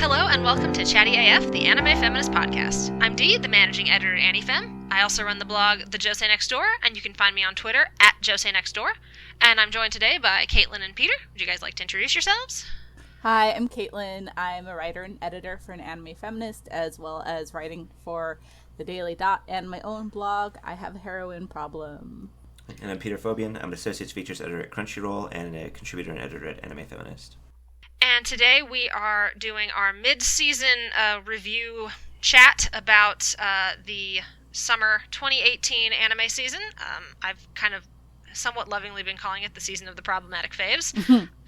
Hello and welcome to Chatty AF, the Anime Feminist podcast. I'm Dee, the managing editor at AniFem. I also run the blog The Josei Next Door, and you can find me on Twitter at Josei Next Door. And I'm joined today by Caitlin and Peter. Would you guys like to introduce yourselves? Hi, I'm Caitlin. I'm a writer and editor for an Anime Feminist, as well as writing for The Daily Dot and my own blog, I Have a Heroin Problem. And I'm Peter Fobian. I'm an Associates Features Editor at Crunchyroll and a contributor and editor at Anime Feminist. And today we are doing our mid-season review chat about the summer 2018 anime season. I've kind of somewhat lovingly been calling it the season of the problematic faves.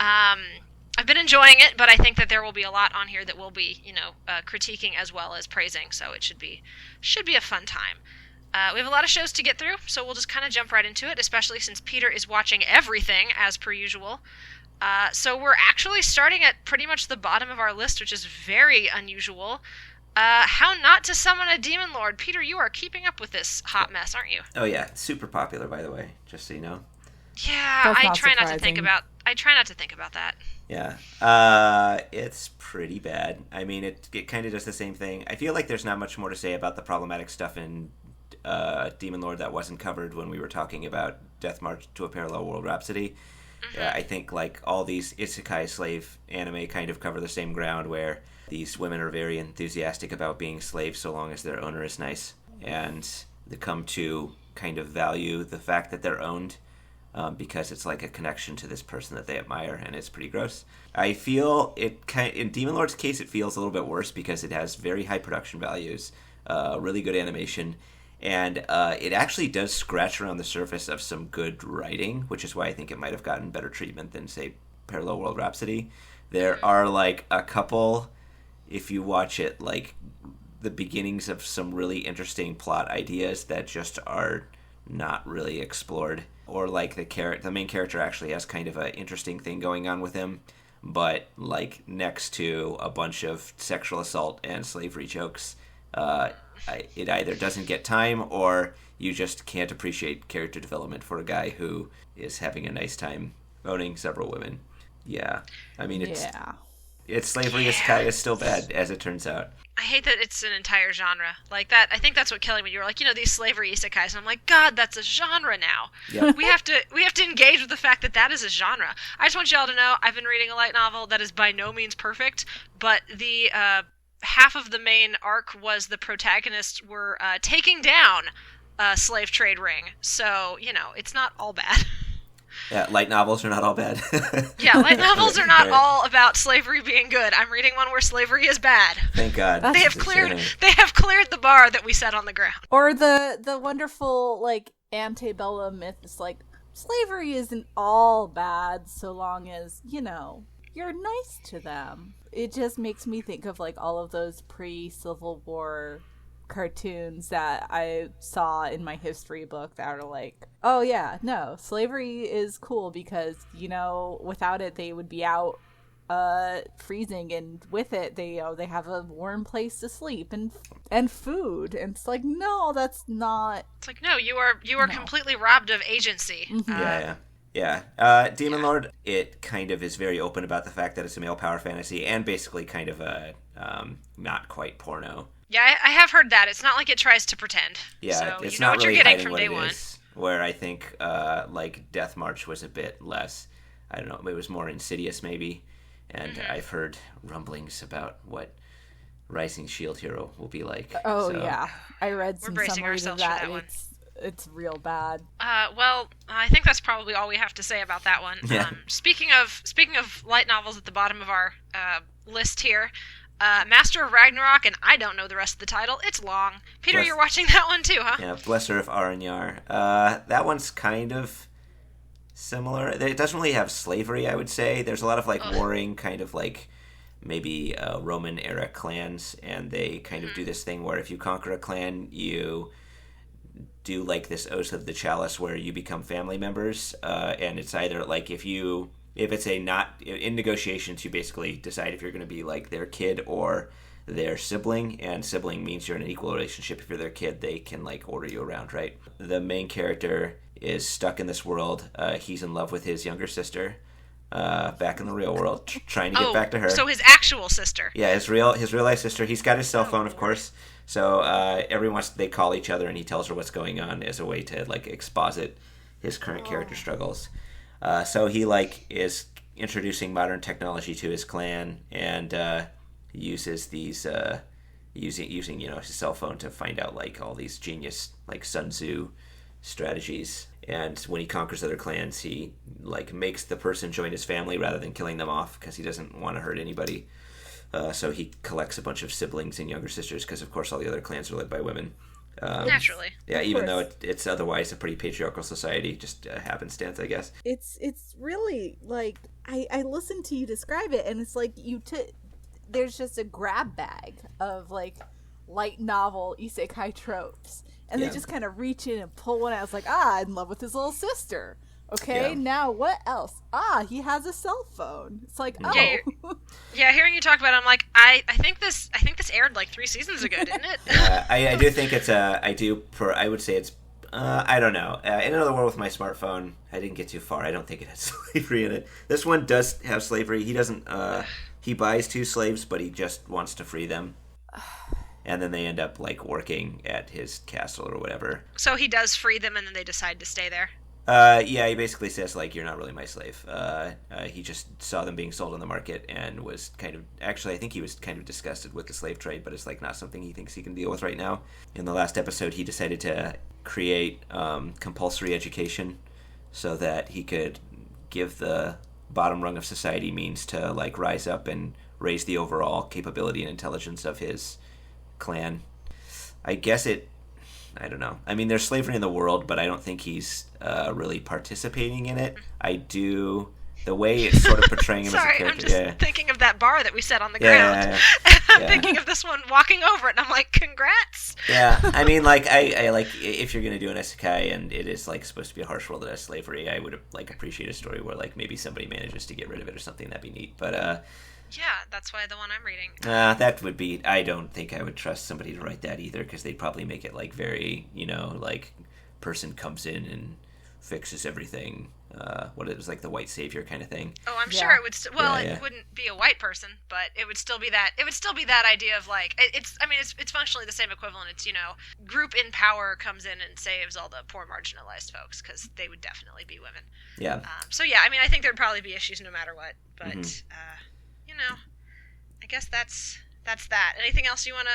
I've been enjoying it, but I think that there will be a lot on here that we'll be, critiquing as well as praising, so it should be a fun time. We have a lot of shows to get through, so we'll just kind of jump right into it, especially since Peter is watching everything, as per usual. So we're actually starting at pretty much the bottom of our list, which is very unusual. How Not to Summon a Demon Lord. Peter, you are keeping up with this hot mess, aren't you? Oh yeah, super popular, by the way, just so you know. Yeah, I try not to think about that. Yeah. It's pretty bad. I mean, it kind of does the same thing. I feel like there's not much more to say about the problematic stuff in Demon Lord that wasn't covered when we were talking about Death March to a Parallel World Rhapsody. I think like all these isekai slave anime kind of cover the same ground, where these women are very enthusiastic about being slaves so long as their owner is nice, and they come to kind of value the fact that they're owned because it's like a connection to this person that they admire, and it's pretty gross. I feel in Demon Lord's case it feels a little bit worse because it has very high production values, really good animation, and it actually does scratch around the surface of some good writing, which is why I think it might have gotten better treatment than, say, Parallel World Rhapsody. There are, like, a couple, if you watch it, like, the beginnings of some really interesting plot ideas that just are not really explored. Or, like, the main character actually has kind of an interesting thing going on with him, but, like, next to a bunch of sexual assault and slavery jokes, it either doesn't get time or you just can't appreciate character development for a guy who is having a nice time owning several women. Yeah. I mean, it's slavery isekai is still bad, as it turns out. I hate that it's an entire genre. Like that, I think that's what killing me. You were like, these slavery isekais, and I'm like, God, that's a genre now. Yep. We have to engage with the fact that is a genre. I just want y'all to know, I've been reading a light novel that is by no means perfect, but the half of the main arc was the protagonists were taking down a slave trade ring. So, it's not all bad. Yeah, light novels are not all bad. Yeah, light novels are not all about slavery being good. I'm reading one where slavery is bad. Thank God. They have cleared the bar that we set on the ground. Or the wonderful, like, antebellum myths, like, slavery isn't all bad so long as, you're nice to them. It just makes me think of, like, all of those pre-Civil War cartoons that I saw in my history book that are like, oh yeah, no, slavery is cool because, without it they would be out freezing, and with it they have a warm place to sleep and food, and it's like, no, that's not. It's like, no, you are completely robbed of agency. Mm-hmm. Yeah. Demon Lord, it kind of is very open about the fact that it's a male power fantasy and basically kind of a not quite porno. Yeah, I have heard that. It's not like it tries to pretend. Yeah, so it's you know not what really you're getting hiding from what day it one. Is, where I think like Death March was a bit less, I don't know, it was more insidious maybe, and I've heard rumblings about what Rising Shield Hero will be like. Oh so. Yeah, I read some summaries of that. It's real bad. Well, I think that's probably all we have to say about that one. Yeah. Speaking of light novels at the bottom of our list here, Master of Ragnarok, and I don't know the rest of the title. It's long. Peter, you're watching that one too, huh? Yeah, Blesser of Aranyar. That one's kind of similar. It doesn't really have slavery, I would say. There's a lot of, like, warring, kind of like maybe Roman-era clans, and they kind of do this thing where if you conquer a clan, you do, like, this Oath of the Chalice where you become family members, and it's either, like, if it's in negotiations, you basically decide if you're going to be, like, their kid or their sibling, and sibling means you're in an equal relationship. If you're their kid, they can, like, order you around, right? The main character is stuck in this world. He's in love with his younger sister, back in the real world, trying to get back to her. So his actual sister. Yeah, his real life sister. He's got his cell phone, of course. So every once they call each other, and he tells her what's going on as a way to like exposit his current character struggles. So he like is introducing modern technology to his clan, and uses these using his cell phone to find out like all these genius like Sun Tzu strategies. And when he conquers other clans, he like makes the person join his family rather than killing them off because he doesn't want to hurt anybody. So he collects a bunch of siblings and younger sisters because, of course, all the other clans are led by women. Naturally. Yeah, even though it's otherwise a pretty patriarchal society, just happenstance, I guess. It's really like I listened to you describe it, and it's like there's just a grab bag of like light novel isekai tropes, and they just kind of reach in and pull one out. I was like, in love with his little sister. Okay, now what else? He has a cell phone. It's like, Yeah, hearing you talk about it, I'm like, I think this aired like 3 seasons ago, didn't it? I do think it's I would say it's I don't know. In another world with my smartphone, I didn't get too far. I don't think it has slavery in it. This one does have slavery. He doesn't. He buys 2 slaves, but he just wants to free them. And then they end up like working at his castle or whatever. So he does free them, and then they decide to stay there. Yeah, he basically says, like, you're not really my slave. He just saw them being sold on the market and was kind of... Actually, I think he was kind of disgusted with the slave trade, but it's, like, not something he thinks he can deal with right now. In the last episode, he decided to create compulsory education so that he could give the bottom rung of society means to, like, rise up and raise the overall capability and intelligence of his clan. I guess I don't know. I mean, there's slavery in the world, but I don't think he's really participating in it. I do... The way it's sort of portraying him as a character... Sorry, I'm just thinking of that bar that we set on the ground. Yeah. I'm thinking of this one walking over it, and I'm like, congrats! Yeah, I mean, like, I like, if you're going to do an isekai and it is, like, supposed to be a harsh world that has slavery, I would, like, appreciate a story where, like, maybe somebody manages to get rid of it or something. That'd be neat, but, Yeah, that's why the one I'm reading. That would be... I don't think I would trust somebody to write that either, because they'd probably make it, like, very, like, person comes in and fixes everything. What it was, like, the white savior kind of thing. Oh, I'm sure it would... It wouldn't be a white person, but it would still be that... It would still be that idea of, like... It's functionally the same equivalent. It's, group in power comes in and saves all the poor marginalized folks, because they would definitely be women. Yeah. I think there'd probably be issues no matter what, but... I guess that's that. Anything else you wanna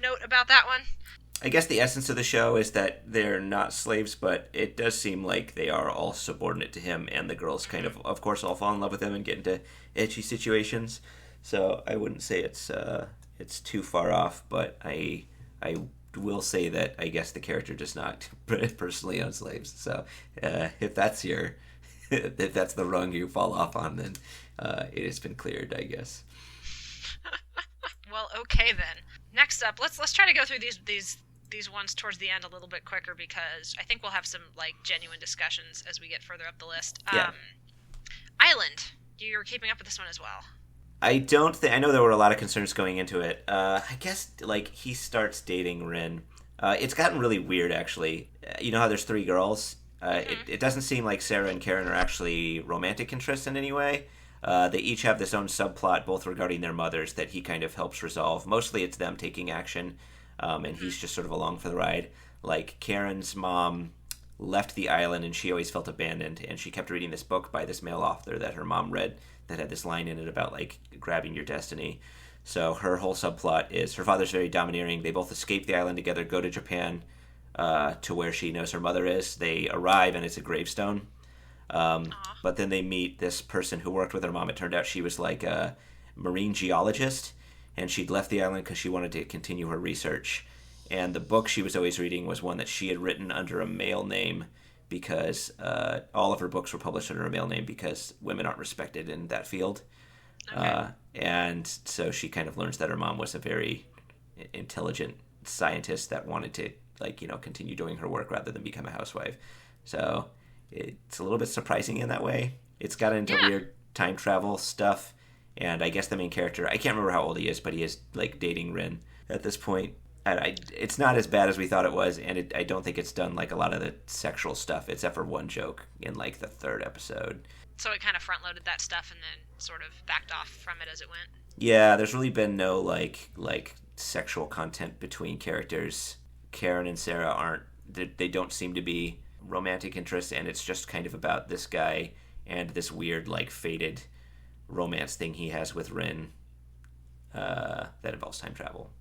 note about that one? I guess the essence of the show is that they're not slaves, but it does seem like they are all subordinate to him, and the girls kind of course, all fall in love with him and get into edgy situations. So I wouldn't say it's too far off, but I will say that I guess the character does not personally own slaves. So if that's if that's the rung you fall off on, then it has been cleared, I guess. Well, okay then. Next up, let's try to go through these ones towards the end a little bit quicker, because I think we'll have some like genuine discussions as we get further up the list. Yeah. Island, you're keeping up with this one as well. I don't think... I know there were a lot of concerns going into it. I guess like he starts dating Rin. It's gotten really weird, actually. You know how there's 3 girls? It doesn't seem like Sarah and Karen are actually romantic interests in any way. They each have this own subplot, both regarding their mothers, that he kind of helps resolve. Mostly it's them taking action, and he's just sort of along for the ride. Like, Karen's mom left the island, and she always felt abandoned, and she kept reading this book by this male author that her mom read that had this line in it about, like, grabbing your destiny. So her whole subplot is her father's very domineering. They both escape the island together, go to Japan, to where she knows her mother is. They arrive, and it's a gravestone. But then they meet this person who worked with her mom. It turned out she was like a marine geologist, and she'd left the island because she wanted to continue her research. And the book she was always reading was one that she had written under a male name, because all of her books were published under a male name because women aren't respected in that field. Okay. And so she kind of learns that her mom was a very intelligent scientist that wanted to, like, continue doing her work rather than become a housewife. So it's a little bit surprising in that way. It's got into weird time travel stuff, and I guess the main character, I can't remember how old he is, but he is like dating Rin at this point. it's not as bad as we thought it was, and I don't think it's done like a lot of the sexual stuff, except for one joke in like the third episode. So it kind of front-loaded that stuff and then sort of backed off from it as it went. Yeah, there's really been no like sexual content between characters. Karen and Sarah aren't. They don't seem to be romantic interests, and it's just kind of about this guy and this weird like fated romance thing he has with Rin that involves time travel.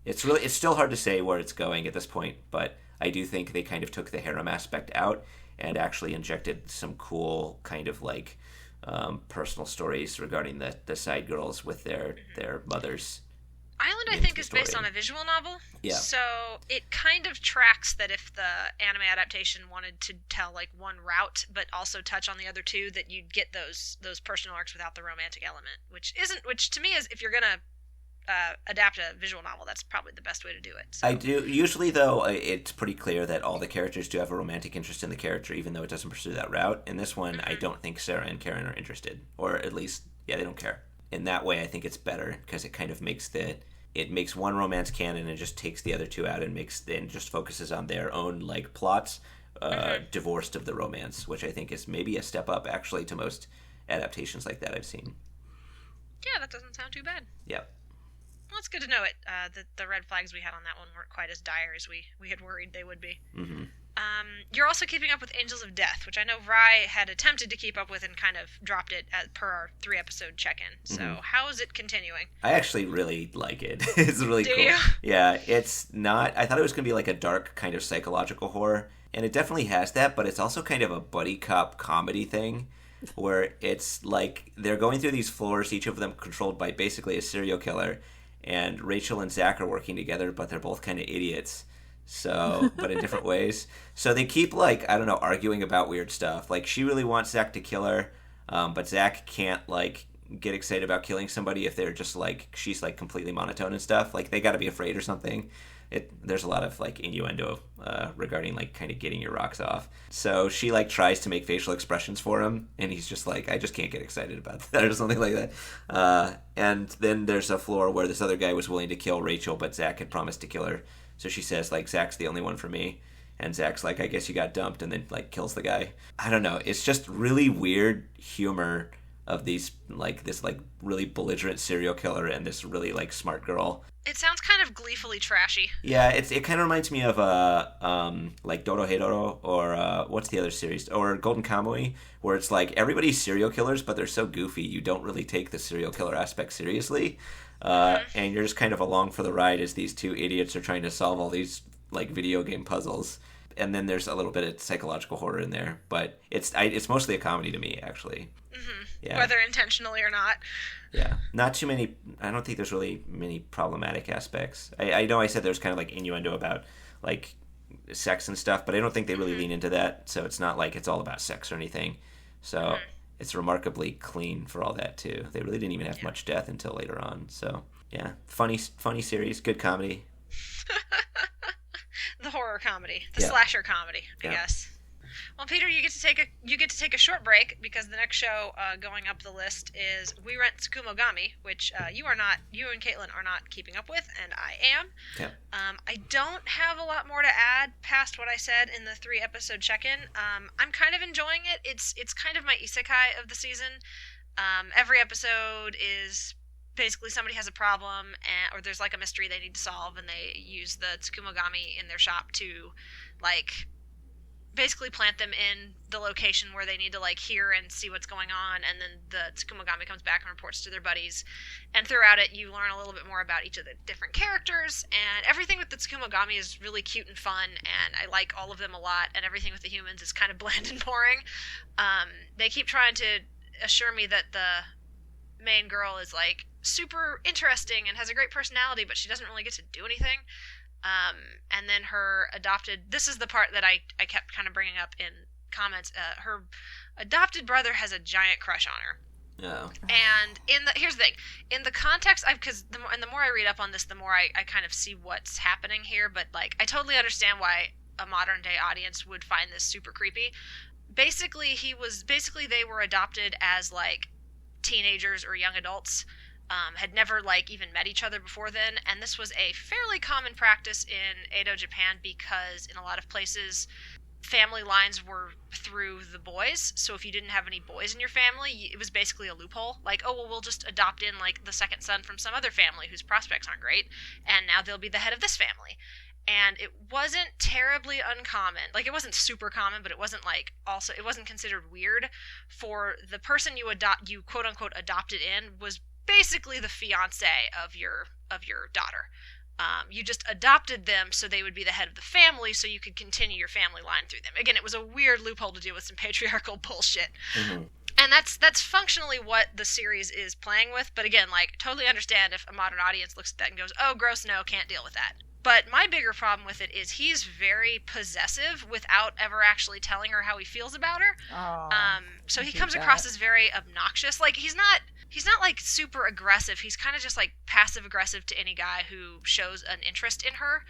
It's still hard to say where it's going at this point, but I do think they kind of took the harem aspect out and actually injected some cool kind of like personal stories regarding the side girls with their mothers. Island, I think, is based on a visual novel. Yeah. So it kind of tracks that if the anime adaptation wanted to tell like one route, but also touch on the other two, that you'd get those personal arcs without the romantic element, which to me is, if you're gonna adapt a visual novel, that's probably the best way to do it. So. I do. Usually, though, it's pretty clear that all the characters do have a romantic interest in the character, even though it doesn't pursue that route. In this one, I don't think Sarah and Karen are interested, or at least, yeah, they don't care. In that way, I think it's better because it kind of makes one romance canon and just takes the other two out and just focuses on their own like plots, divorced of the romance, which I think is maybe a step up actually to most adaptations like that I've seen. Yeah, that doesn't sound too bad. Yep. Well, it's good to know it. The red flags we had on that one weren't quite as dire as we had worried they would be. Mm-hmm. You're also keeping up with Angels of Death, which I know Rye had attempted to keep up with and kind of dropped it per our 3-episode check-in. So how is it continuing? I actually really like it. It's really cool. Do you? Yeah, it's not... I thought it was going to be like a dark kind of psychological horror, and it definitely has that, but it's also kind of a buddy cop comedy thing, where it's like they're going through these floors, each of them controlled by basically a serial killer, and Rachel and Zach are working together, but they're both kind of idiots. So, but in different ways. So they keep, like, I don't know, arguing about weird stuff. Like, she really wants Zach to kill her, but Zach can't, like, get excited about killing somebody if they're just, like, she's, like, completely monotone and stuff. Like, they gotta be afraid or something. There's a lot of, like, innuendo regarding, like, kind of getting your rocks off. So she, like, tries to make facial expressions for him, and he's just like, I just can't get excited about that or something like that. And then there's a floor where this other guy was willing to kill Rachel, but Zach had promised to kill her. So she says, like, Zach's the only one for me. And Zach's like, I guess you got dumped, and then, like, kills the guy. I don't know. It's just really weird humor of these, like, this, like, really belligerent serial killer and this really, like, smart girl. It sounds kind of gleefully trashy. Yeah, it kind of reminds me of, like, Dorohedoro, or, what's the other series? Or Golden Kamuy, where it's like, everybody's serial killers, but they're so goofy, you don't really take the serial killer aspect seriously. And you're just kind of along for the ride as these two idiots are trying to solve all these like video game puzzles. And then there's a little bit of psychological horror in there, but it's mostly a comedy to me, actually. Mm-hmm. Yeah. Whether intentionally or not. Yeah, not too many. I don't think there's really many problematic aspects. I know I said there's kind of like innuendo about like sex and stuff, but I don't think they really lean into that. So it's not like it's all about sex or anything. So. It's remarkably clean for all that, too. They really didn't even have much death until later on. So, yeah. Funny series. Good comedy. The horror comedy. The slasher comedy, I guess. Well, Peter, you get to take a short break because the next show going up the list is We Rent Tsukumogami, which you and Caitlin are not keeping up with, and I am. Yeah. I don't have a lot more to add past what I said in the 3-episode check-in. I'm kind of enjoying it. It's kind of my isekai of the season. Every episode is basically somebody has a problem, or there's like a mystery they need to solve, and they use the Tsukumogami in their shop to, like, basically plant them in the location where they need to, like, hear and see what's going on, and then the Tsukumogami comes back and reports to their buddies, and throughout it you learn a little bit more about each of the different characters, and everything with the Tsukumogami is really cute and fun, and I like all of them a lot, and everything with the humans is kind of bland and boring. They keep trying to assure me that the main girl is, like, super interesting and has a great personality, but she doesn't really get to do anything. And then her adopted... This is the part that I kept kind of bringing up in comments. Her adopted brother has a giant crush on her. Oh. And here's the thing. In the context... Because the more I read up on this, the more I kind of see what's happening here. But, like, I totally understand why a modern-day audience would find this super creepy. Basically, they were adopted as, like, teenagers or young adults. had never like even met each other before then, and this was a fairly common practice in Edo, Japan, because in a lot of places family lines were through the boys. So if you didn't have any boys in your family, it was basically a loophole. Like, oh, well, we'll just adopt in like the second son from some other family whose prospects aren't great, and now they'll be the head of this family. And it wasn't terribly uncommon. Like, it wasn't super common, but it wasn't like also, it wasn't considered weird for the person you quote unquote adopted in was basically the fiance of your daughter. You just adopted them so they would be the head of the family, so you could continue your family line through them. Again, it was a weird loophole to deal with some patriarchal bullshit. Mm-hmm. And that's functionally what the series is playing with. But again, like, totally understand if a modern audience looks at that and goes, oh, gross, no, can't deal with that. But my bigger problem with it is he's very possessive without ever actually telling her how he feels about her. Oh, so he comes across as very obnoxious. Like, he's not like super aggressive. He's kind of just like passive aggressive to any guy who shows an interest in her.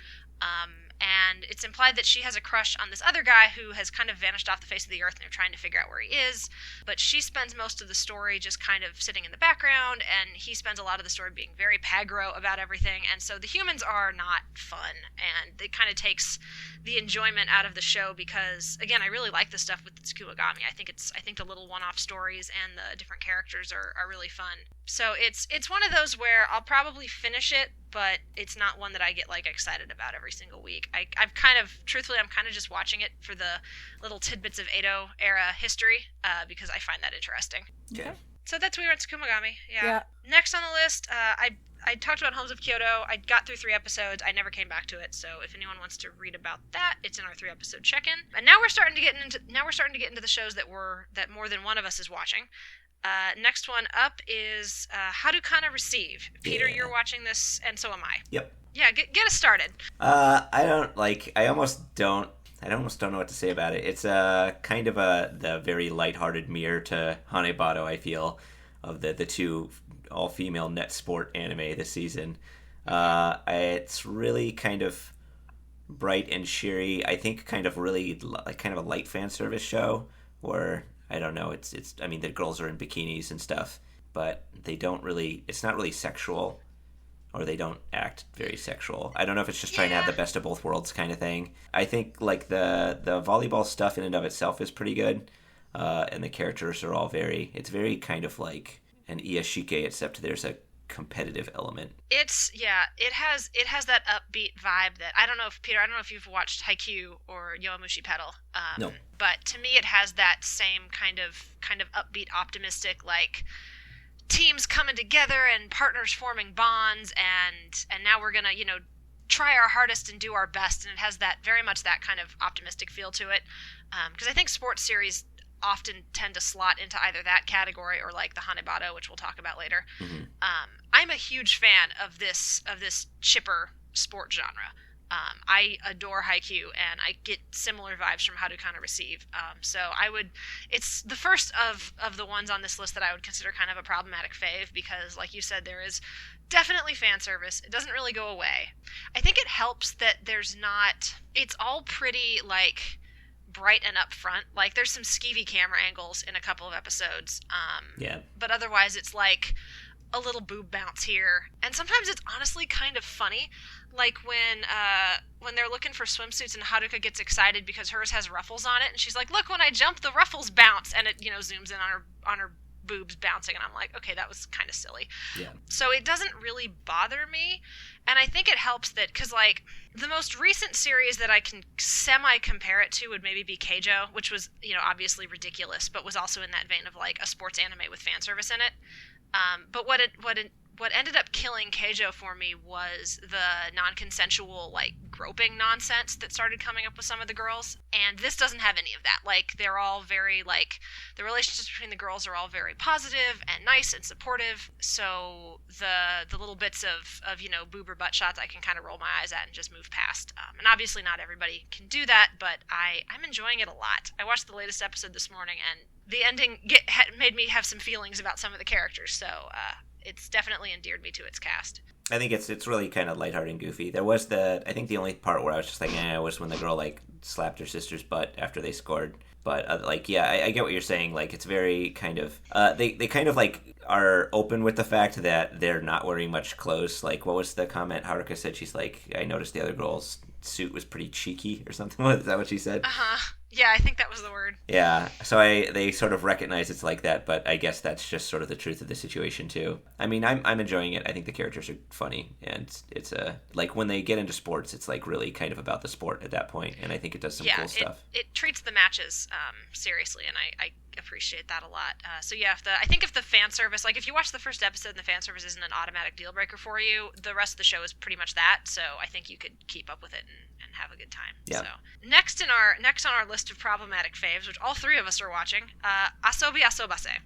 And it's implied that she has a crush on this other guy who has kind of vanished off the face of the earth, and they're trying to figure out where he is. But she spends most of the story just kind of sitting in the background, and he spends a lot of the story being very pagro about everything. And so the humans are not fun, and it kind of takes the enjoyment out of the show because, again, I really like the stuff with Tsukumogami. I think the little one-off stories and the different characters are really fun. So it's one of those where I'll probably finish it, but it's not one that I get like excited about every single week. I'm kind of just watching it for the little tidbits of Edo era history because I find that interesting. Okay. So that's Rent Tsukumogami. Yeah. Next on the list, I talked about Holmes of Kyoto. I got through 3 episodes. I never came back to it. So if anyone wants to read about that, it's in our 3-episode check-in. And now we're starting to get into the shows that more than one of us is watching. Next one up is Harukana Receive. Peter, You're watching this, and so am I. Yep. Yeah, get us started. I almost don't know what to say about it. It's kind of the very lighthearted mirror to Hanebado, I feel, of the two all-female net sport anime this season. It's really kind of bright and cheery. I think kind of really like kind of a light fan service show where, I don't know, I mean, the girls are in bikinis and stuff, but it's not really sexual, or they don't act very sexual. I don't know if it's just trying to have the best of both worlds kind of thing. I think like the volleyball stuff in and of itself is pretty good, and the characters are all it's very kind of like an Iyashike, except there's a competitive element. It has that upbeat vibe that I don't know if you've watched Haikyuu or Yowamushi Pedal. No. But to me it has that same kind of upbeat, optimistic, like teams coming together and partners forming bonds, and now we're gonna try our hardest and do our best, and it has that very much that kind of optimistic feel to it. Because I think sports series often tend to slot into either that category or like the Hanebado, which we'll talk about later. Mm-hmm. I'm a huge fan of this chipper sport genre. I adore Haikyuu, and I get similar vibes from Harukana Receive. It's the first of the ones on this list that I would consider kind of a problematic fave because, like you said, there is definitely fan service. It doesn't really go away. I think it helps that it's all pretty, like, bright and upfront. Like, there's some skeevy camera angles in a couple of episodes. But otherwise, it's like a little boob bounce here. And sometimes it's honestly kind of funny. Like when they're looking for swimsuits and Haruka gets excited because hers has ruffles on it, and she's like, "Look, when I jump, the ruffles bounce," and it zooms in on her boobs bouncing, and I'm like, okay, that was kind of silly. Yeah. So it doesn't really bother me, and I think it helps that because like the most recent series that I can semi-compare it to would maybe be Keijo, which was obviously ridiculous, but was also in that vein of like a sports anime with fan service in it. But what ended up killing Keijo for me was the non-consensual, like, groping nonsense that started coming up with some of the girls. And this doesn't have any of that. Like, they're all very, like, the relationships between the girls are all very positive and nice and supportive. So the little bits of boob or butt shots I can kind of roll my eyes at and just move past. And obviously not everybody can do that, but I'm enjoying it a lot. I watched the latest episode this morning, and the ending made me have some feelings about some of the characters. So, it's definitely endeared me to its cast. I think it's really kind of lighthearted and goofy. There was I think the only part where I was just like, was when the girl like slapped her sister's butt after they scored. But I get what you're saying. Like, it's very kind of they kind of like are open with the fact that they're not wearing much clothes. Like, what was the comment Haruka said? She's like, I noticed the other girl's suit was pretty cheeky or something. Is that what she said? Yeah, I think that was the word. Yeah, so they sort of recognize it's like that, but I guess that's just sort of the truth of the situation too. I mean, I'm enjoying it. I think the characters are funny, and it's like when they get into sports, it's like really kind of about the sport at that point, and I think it does some cool stuff. It treats the matches seriously, and I appreciate that a lot. So yeah, I think if the fan service, like if you watch the first episode and the fan service isn't an automatic deal breaker for you, the rest of the show is pretty much that. So I think you could keep up with it and have a good time. Yeah. So next on our list of problematic faves, which all three of us are watching, Asobi Asobase.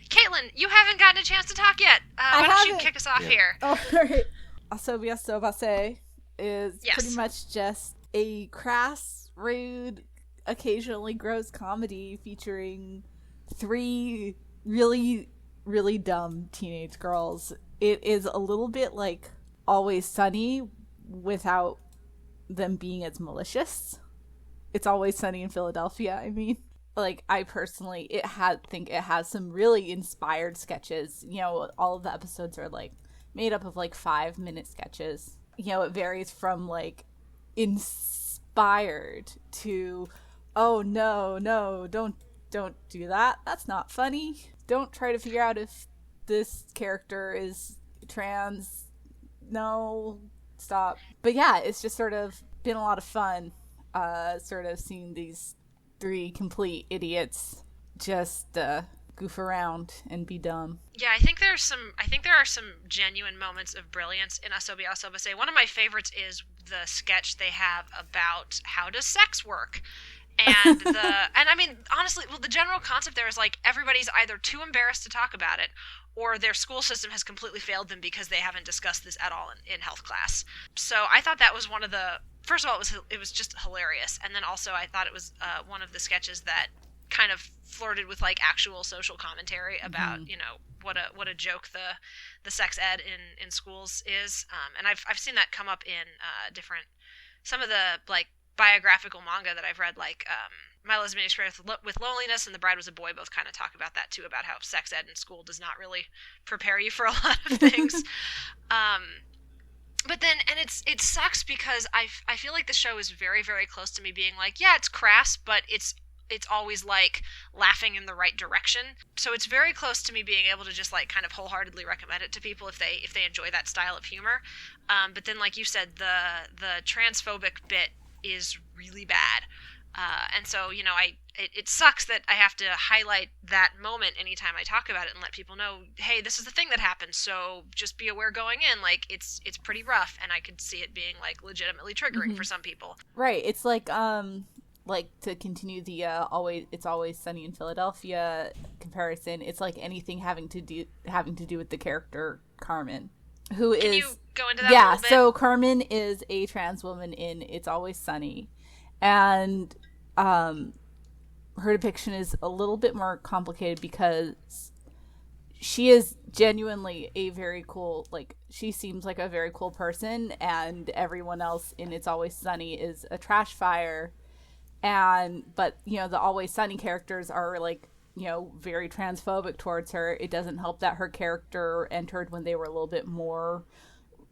Caitlin, you haven't gotten a chance to talk yet. Why don't you kick us off here? Oh, right. Asobi Asobase is pretty much just a crass, rude, occasionally gross comedy featuring 3 really, really dumb teenage girls. It is a little bit like Always Sunny without them being as malicious. It's Always Sunny in Philadelphia, I mean. Like, I personally think it has some really inspired sketches. You know, all of the episodes are like made up of like 5-minute sketches. You know, it varies from like inspired to, oh no, don't do that. That's not funny. Don't try to figure out if this character is trans. No, stop. But yeah, it's just sort of been a lot of fun, sort of seeing these 3 complete idiots just goof around and be dumb. Yeah, I think there are some genuine moments of brilliance in Asobi Asobase. One of my favorites is the sketch they have about how does sex work. And and I mean, honestly, well, the general concept there is like everybody's either too embarrassed to talk about it, or their school system has completely failed them because they haven't discussed this at all in health class. So I thought that was one of the, first of all, it was just hilarious, and then also I thought it was one of the sketches that kind of flirted with like actual social commentary about you know what a joke the sex ed in schools is, and I've seen that come up in some of the like biographical manga that I've read, like My Lesbian Experience with Loneliness and The Bride Was a Boy, both kind of talk about that too, about how sex ed in school does not really prepare you for a lot of things. But then, and it sucks because I feel like the show is very, very close to me being like, yeah, it's crass, but it's always like laughing in the right direction. So it's very close to me being able to just like kind of wholeheartedly recommend it to people if they enjoy that style of humor. But then, like you said, the transphobic bit is really bad. And so, you know, it sucks that I have to highlight that moment anytime I talk about it and let people know, hey, this is the thing that happened, so just be aware going in, like, it's pretty rough, and I could see it being, like, legitimately triggering for some people. Right, it's like to continue the It's Always Sunny in Philadelphia comparison, it's like anything having to do with the character Carmen, who Can is... you go into that a little bit? So Carmen is a trans woman in It's Always Sunny, and her depiction is a little bit more complicated because she is genuinely a very cool, like, she seems like a very cool person, and everyone else in It's Always Sunny is a trash fire, but, you know, the Always Sunny characters are, like, you know, very transphobic towards her. It doesn't help that her character entered when they were a little bit more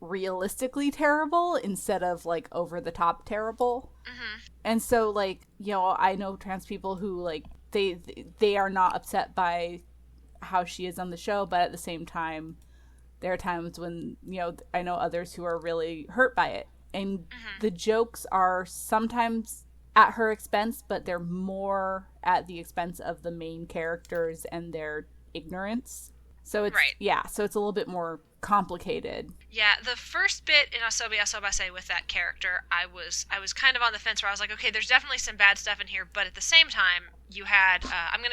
realistically terrible instead of like over the top terrible. And so, like, you know, I know trans people who, like, they are not upset by how she is on the show, but at the same time there are times when, you know, I know others who are really hurt by it, and the jokes are sometimes at her expense, but they're more at the expense of the main characters and their ignorance. So it's so it's a little bit more complicated. Yeah, the first bit in Asobi Asobase with that character, I was kind of on the fence where I was like, okay, there's definitely some bad stuff in here, but at the same time, you had, I'm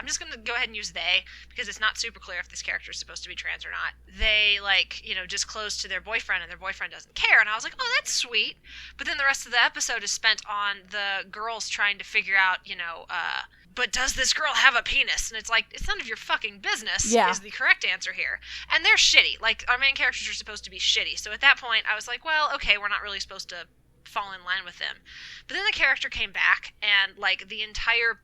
just going to go ahead and use they, because it's not super clear if this character is supposed to be trans or not. They, like, you know, disclose to their boyfriend, and their boyfriend doesn't care, and I was like, oh, that's sweet. But then the rest of the episode is spent on the girls trying to figure out, you know, but does this girl have a penis? And it's like, it's none of your fucking business is the correct answer here. And they're shitty. Like, our main characters are supposed to be shitty. So at that point, I was like, well, okay, we're not really supposed to fall in line with them. But then the character came back, and, like, the entire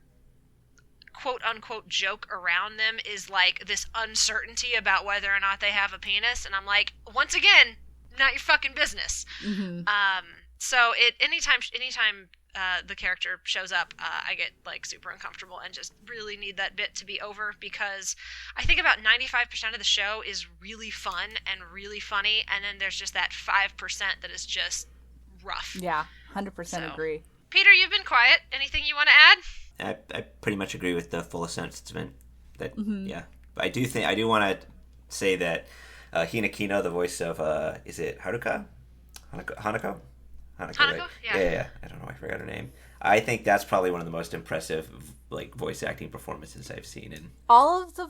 quote-unquote joke around them is, like, this uncertainty about whether or not they have a penis. And I'm like, once again, not your fucking business. Mm-hmm. So anytime the character shows up, I get, like, super uncomfortable and just really need that bit to be over, because I think about 95% of the show is really fun and really funny, and then there's just that 5% that is just rough. Yeah, 100% agree. Peter, you've been quiet. Anything you want to add? I pretty much agree with the full sentiment. That yeah, but I do want to say that Hinakino, the voice of is it Hanako? Right? Yeah. I don't know. I forgot her name. I think that's probably one of the most impressive, like, voice acting performances I've seen. In all of the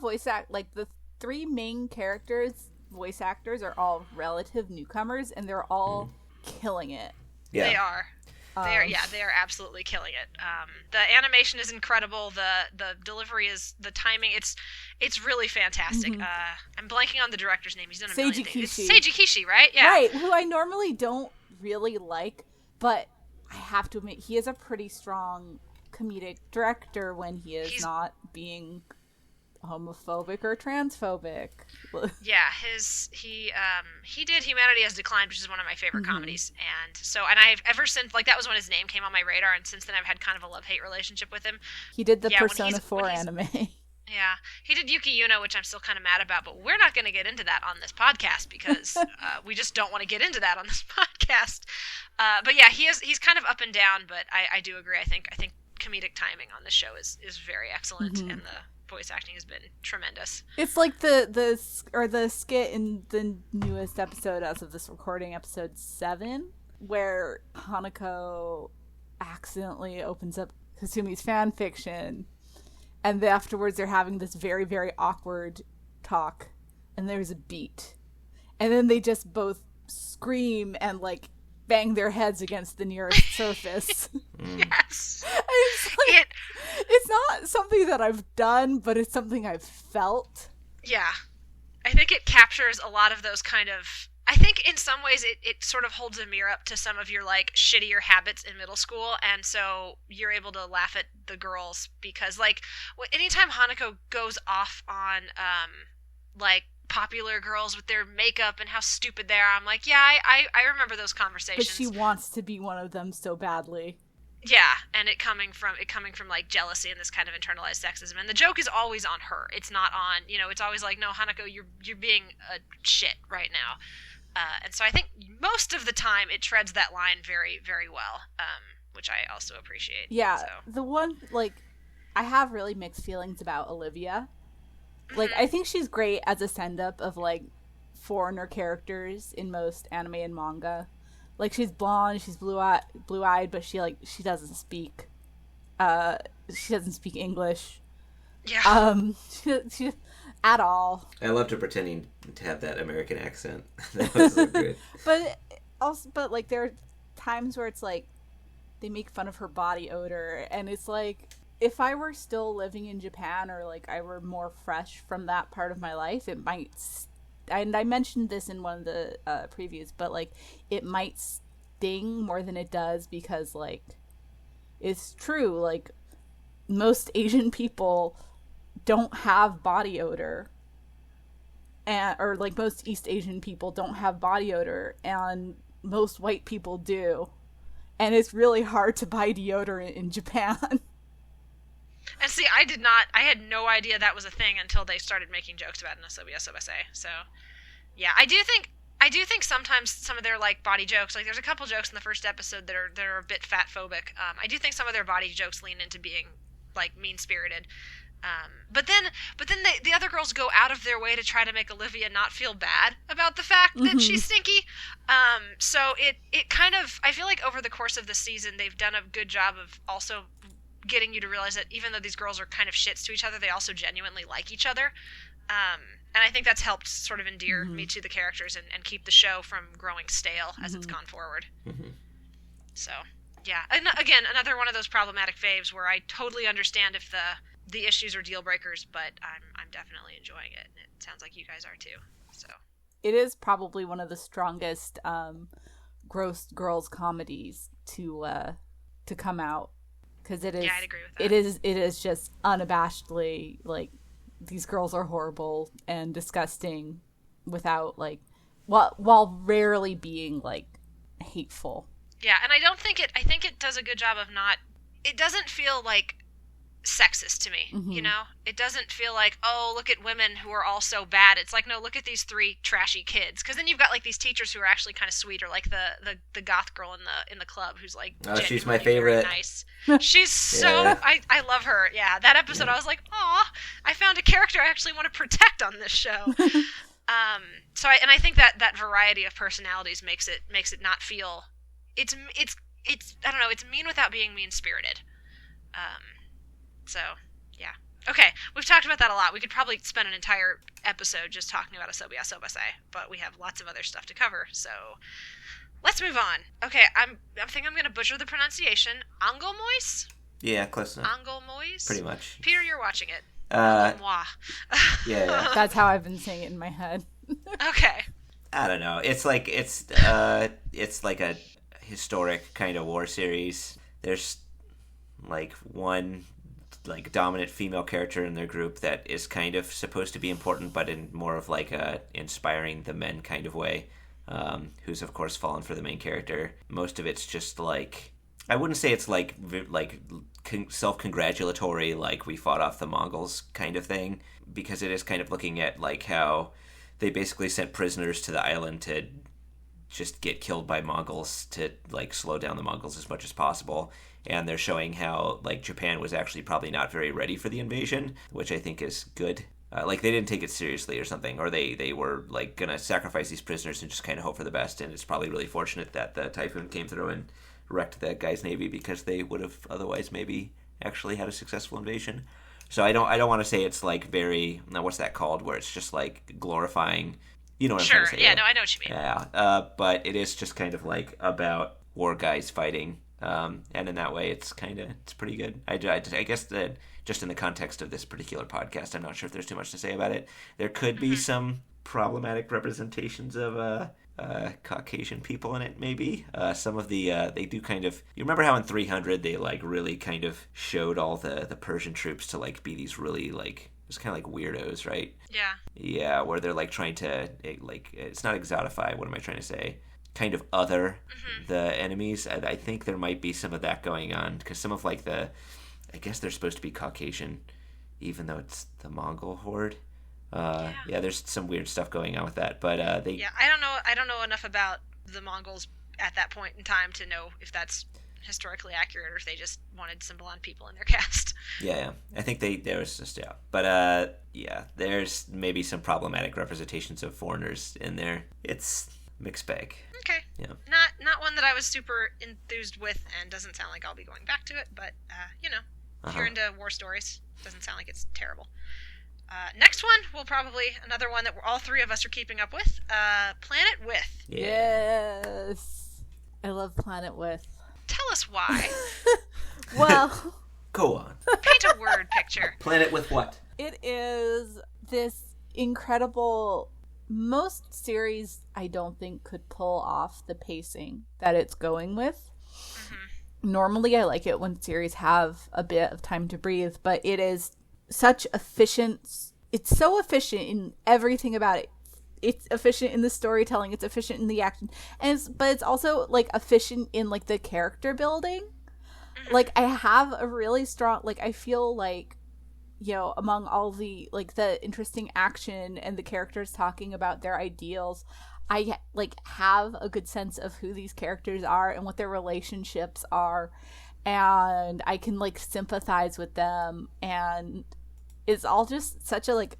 the 3 main characters, voice actors are all relative newcomers, and they're all killing it. Yeah, they are. They are absolutely killing it. The animation is incredible. The delivery is, the timing. It's really fantastic. I'm blanking on the director's name. He's done a million things. It's Seiji Kishi, right? Yeah. Right. Who I normally don't really like, but I have to admit he is a pretty strong comedic director when he's not being homophobic or transphobic. Yeah, he did Humanity Has Declined, which is one of my favorite comedies, and I've ever since, like, that was when his name came on my radar, and since then I've had kind of a love-hate relationship with him. He did the Persona 4 anime. Yeah, he did Yuki Yuno, which I'm still kind of mad about, but we're not going to get into that on this podcast, because we just don't want to get into that on this podcast. But yeah, he's kind of up and down, but I do agree. I think comedic timing on this show is very excellent, and the voice acting has been tremendous. It's like the skit in the newest episode as of this recording, episode 7, where Hanako accidentally opens up Kasumi's fan fiction, and afterwards they're having this very, very awkward talk, and there's a beat, and then they just both scream and, like, bang their heads against the nearest surface. Yes. It's not something that I've done, but it's something I've felt. Yeah. I think it captures a lot of those kind of... I think in some ways it sort of holds a mirror up to some of your, like, shittier habits in middle school, and so you're able to laugh at the girls, because, like, anytime Hanako goes off on, like, popular girls with their makeup and how stupid they are, I'm like, yeah, I remember those conversations. But she wants to be one of them so badly. Yeah, and it coming from like jealousy and this kind of internalized sexism, and the joke is always on her. It's not on, it's always like, no, Hanako, you're being a shit right now. And so I think most of the time it treads that line very, very well, which I also appreciate. Yeah, so. The one, like, I have really mixed feelings about Olivia. Like, I think she's great as a send-up of, like, foreigner characters in most anime and manga. Like, she's blonde, she's blue-eyed, but she doesn't speak English. Yeah. She at all. I loved her pretending to have that American accent. That was so good. But like, there are times where it's like they make fun of her body odor, and it's like, if I were still living in Japan, or like I were more fresh from that part of my life, it might. And I mentioned this in one of the previews, but like, it might sting more than it does, because, like, it's true. Like, most Asian people don't have body odor, or like most East Asian people don't have body odor, and most white people do, and it's really hard to buy deodorant in Japan. And see, I had no idea that was a thing until they started making jokes about it in Asobi Asobase. So, yeah, I do think sometimes some of their, like, body jokes, like, there's a couple jokes in the first episode that are a bit fat phobic. I do think some of their body jokes lean into being, like, mean spirited. But then the other girls go out of their way to try to make Olivia not feel bad about the fact that she's stinky. So it kind of, I feel like over the course of the season, they've done a good job of also getting you to realize that even though these girls are kind of shits to each other, they also genuinely like each other. And I think that's helped sort of endear me to the characters and keep the show from growing stale as it's gone forward. So. Yeah, and again, another one of those problematic faves where I totally understand if the issues are deal breakers, but I'm definitely enjoying it, and it sounds like you guys are too. So It is probably one of the strongest gross girls comedies to come out, because it is. Yeah, I'd agree with that. It is just unabashedly like these girls are horrible and disgusting, without like while rarely being like hateful. Yeah, and I think it does a good job of not. It doesn't feel like sexist to me, Mm-hmm. you know? It doesn't feel like, oh, look at women who are all so bad. It's like, no, look at these three trashy kids. Because then you've got like these teachers who are actually kind of sweet, or like the goth girl in the club who's like, Oh, she's genuinely my favorite. very nice. She's so Yeah. I love her. Yeah, that episode I was like, aw, I found a character I actually want to protect on this show. So I think that variety of personalities makes it not feel it's I don't know, it's mean without being mean spirited. So yeah, okay, we've talked about that a lot. We could probably spend an entire episode just talking about Asobi Asobase, but we have lots of other stuff to cover. So let's move on. Okay, I think I'm gonna butcher the pronunciation. Angolmois. Yeah, close enough. Angolmois. Pretty much. Peter, you're watching it. Uh, Angolmois. yeah. That's how I've been saying it in my head. Okay. I don't know. It's like a historic kind of war series. There's like one like dominant female character in their group that is kind of supposed to be important, but in more of like a inspiring the men kind of way. Who's of course fallen for the main character. Most of it's just like, I wouldn't say it's like self-congratulatory, like we fought off the Mongols kind of thing, because it is kind of looking at like how they basically sent prisoners to the island to just get killed by Mongols to like slow down the Mongols as much as possible. And they're showing how like Japan was actually probably not very ready for the invasion, which I think is good. Like they didn't take it seriously or something, or they were like gonna sacrifice these prisoners and just kind of hope for the best. And it's probably really fortunate that the typhoon came through and wrecked that guy's navy, because they would have otherwise maybe actually had a successful invasion. So I don't want to say it's like very, now what's that called, where it's just like glorifying, you know what I'm Sure. trying to say. Yeah. No, I know what you mean. Yeah. But it is just kind of like about war guys fighting. And in that way, it's pretty good. I guess that just in the context of this particular podcast, I'm not sure if there's too much to say about it. There could be some problematic representations of Caucasian people in it, maybe. Some of the they do kind of. You remember how in 300 they like really kind of showed all the Persian troops to like be these really like, it's kind of like weirdos, right? Yeah. Yeah, where they're like trying to it's not exotify. What am I trying to say? Kind of other the enemies. I think there might be some of that going on, because some of like I guess they're supposed to be Caucasian, even though it's the Mongol horde. Yeah, there's some weird stuff going on with that, but they. Yeah, I don't know enough about the Mongols at that point in time to know if that's historically accurate or if they just wanted some blonde people in their cast. Yeah. I think there was just but yeah, there's maybe some problematic representations of foreigners in there. It's mixed bag. Okay. Yeah. Not one that I was super enthused with, and doesn't sound like I'll be going back to it, but you know, if you're into war stories, doesn't sound like it's terrible. Next one will probably another one that all three of us are keeping up with. Planet With. Yeah. Yes. I love Planet With. Tell us why. Well, Go on. Paint a word picture. Planet with what? it is this incredible. Most series, I don't think, could pull off the pacing that it's going with. Mm-hmm. Normally, I like it when series have a bit of time to breathe, but it is such efficient. It's so efficient in everything about it. It's efficient in the storytelling. It's efficient in the action, but it's also like efficient in like the character building. Mm-hmm. Like I have a really strong. Like I feel like, you know, among all the like the interesting action and the characters talking about their ideals, I like have a good sense of who these characters are and what their relationships are, and I can like sympathize with them, and it's all just such a like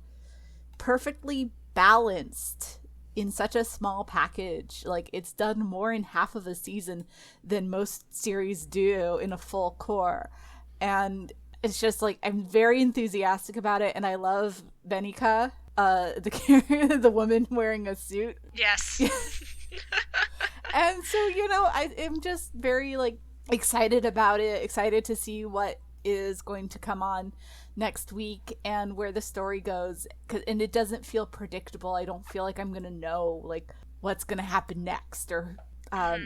perfectly balanced in such a small package. Like it's done more in half of a season than most series do in a full core, and it's just like I'm very enthusiastic about it, and I love Benika, the woman wearing a suit. Yes. And so, you know, I'm just very like excited about it, excited to see what is going to come on next week and where the story goes. And it doesn't feel predictable. I don't feel like I'm going to know like what's going to happen next, or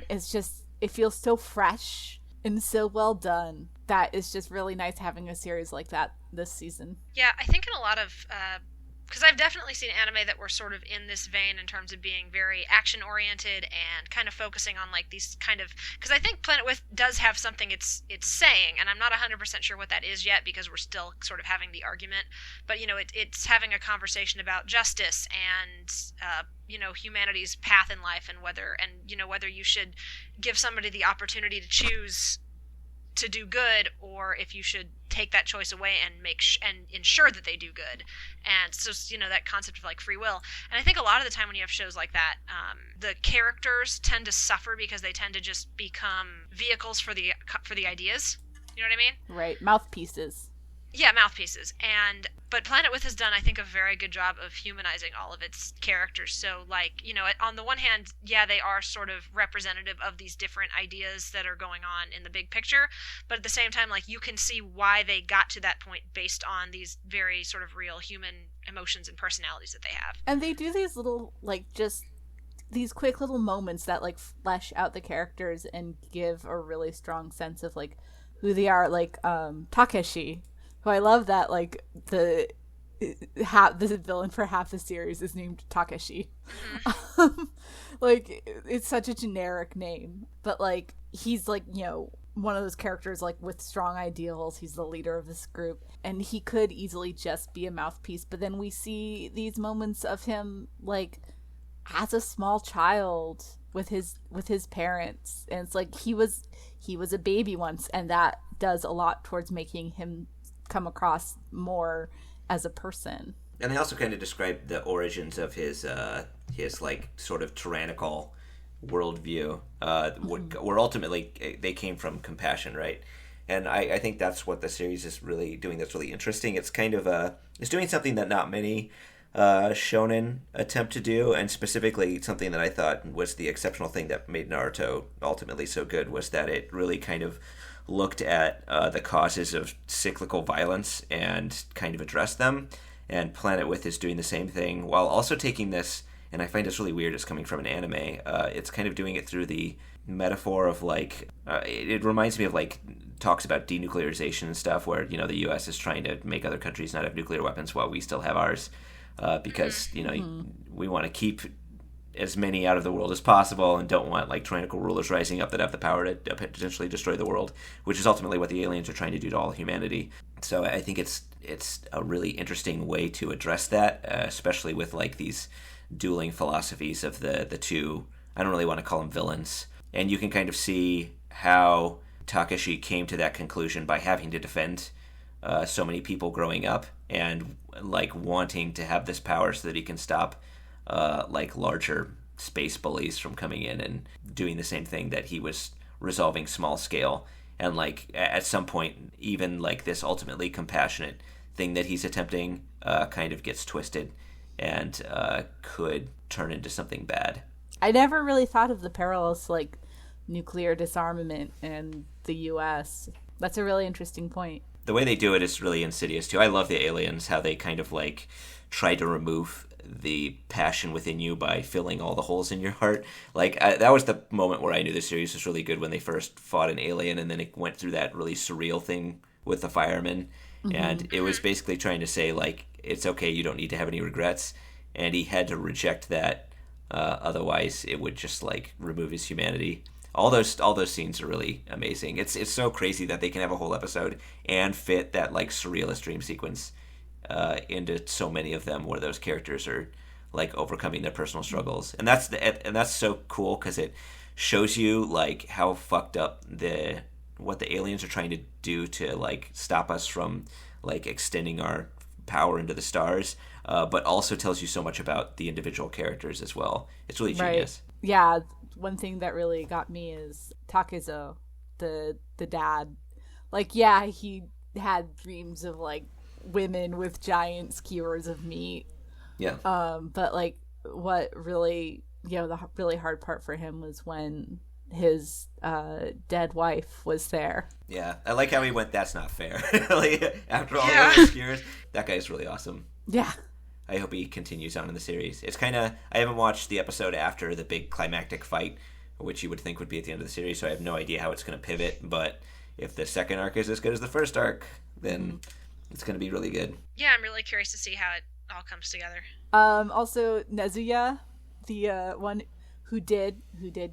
it's just, it feels so fresh and so well done that it's just really nice having a series like that this season. Yeah, I think in a lot of because I've definitely seen anime that were sort of in this vein in terms of being very action oriented and kind of focusing on like these kind of, because I think Planet With does have something it's saying, and I'm not 100% sure what that is yet because we're still sort of having the argument, but you know it's having a conversation about justice and you know, humanity's path in life, and whether you should give somebody the opportunity to choose to do good, or if you should take that choice away and and ensure that they do good. And so, you know, that concept of like free will. And I think a lot of the time when you have shows like that, the characters tend to suffer because they tend to just become vehicles for the ideas. You know what I mean? Right, mouthpieces. Yeah, mouthpieces. But Planet With has done, I think, a very good job of humanizing all of its characters. So, like, you know, on the one hand, yeah, they are sort of representative of these different ideas that are going on in the big picture. But at the same time, like, you can see why they got to that point based on these very sort of real human emotions and personalities that they have. And they do these little, like, just these quick little moments that, like, flesh out the characters and give a really strong sense of, like, who they are. Like, Takeshi, who I love that, like, the villain for half the series is named Takeshi. Like, it's such a generic name. But, like, he's, like, you know, one of those characters, like, with strong ideals. He's the leader of this group. And he could easily just be a mouthpiece. But then we see these moments of him, like, as a small child with his parents. And it's like, he was a baby once. And that does a lot towards making him come across more as a person. And they also kind of describe the origins of his like sort of tyrannical worldview, where ultimately they came from compassion, right? And I think that's what the series is really doing that's really interesting. It's kind of it's doing something that not many shonen attempt to do, and specifically something that I thought was the exceptional thing that made Naruto ultimately so good was that it really kind of looked at the causes of cyclical violence and kind of addressed them. And Planet With is doing the same thing while also taking this, and I find it's really weird, it's coming from an anime, it's kind of doing it through the metaphor of like, it reminds me of like talks about denuclearization and stuff, where, you know, the US is trying to make other countries not have nuclear weapons while we still have ours, because, you know, we want to keep as many out of the world as possible and don't want like tyrannical rulers rising up that have the power to potentially destroy the world, which is ultimately what the aliens are trying to do to all humanity. So I think it's a really interesting way to address that, especially with like these dueling philosophies of the two, I don't really want to call them villains. And you can kind of see how Takashi came to that conclusion by having to defend so many people growing up and like wanting to have this power so that he can stop like larger space bullies from coming in and doing the same thing that he was resolving small scale. And like at some point, even like this ultimately compassionate thing that he's attempting kind of gets twisted and could turn into something bad. I never really thought of the parallels to like nuclear disarmament in the US. That's a really interesting point. The way they do it is really insidious too. I love the aliens, how they kind of like try to remove the passion within you by filling all the holes in your heart. Like that was the moment where I knew the series was really good, when they first fought an alien and then it went through that really surreal thing with the fireman. And it was basically trying to say like, it's okay, you don't need to have any regrets, and he had to reject that, otherwise it would just like remove his humanity. All those scenes are really amazing. It's so crazy that they can have a whole episode and fit that like surrealist dream sequence into so many of them, where those characters are like overcoming their personal struggles, and that's so cool because it shows you like how fucked up what the aliens are trying to do to like stop us from like extending our power into the stars, but also tells you so much about the individual characters as well. It's really genius. Right. Yeah, one thing that really got me is Takezo, the dad. Like, yeah, he had dreams of like women with giant skewers of meat. Yeah. But like what really, you know, the really hard part for him was when his dead wife was there. Yeah, I like how he went, that's not fair. Like, after all those years, that guy's really awesome. Yeah. I hope he continues on in the series. It's kind of, I haven't watched the episode after the big climactic fight, which you would think would be at the end of the series, so I have no idea how it's going to pivot, but if the second arc is as good as the first arc, then it's going to be really good. Yeah, I'm really curious to see how it all comes together. Also, Nezuya, the one who did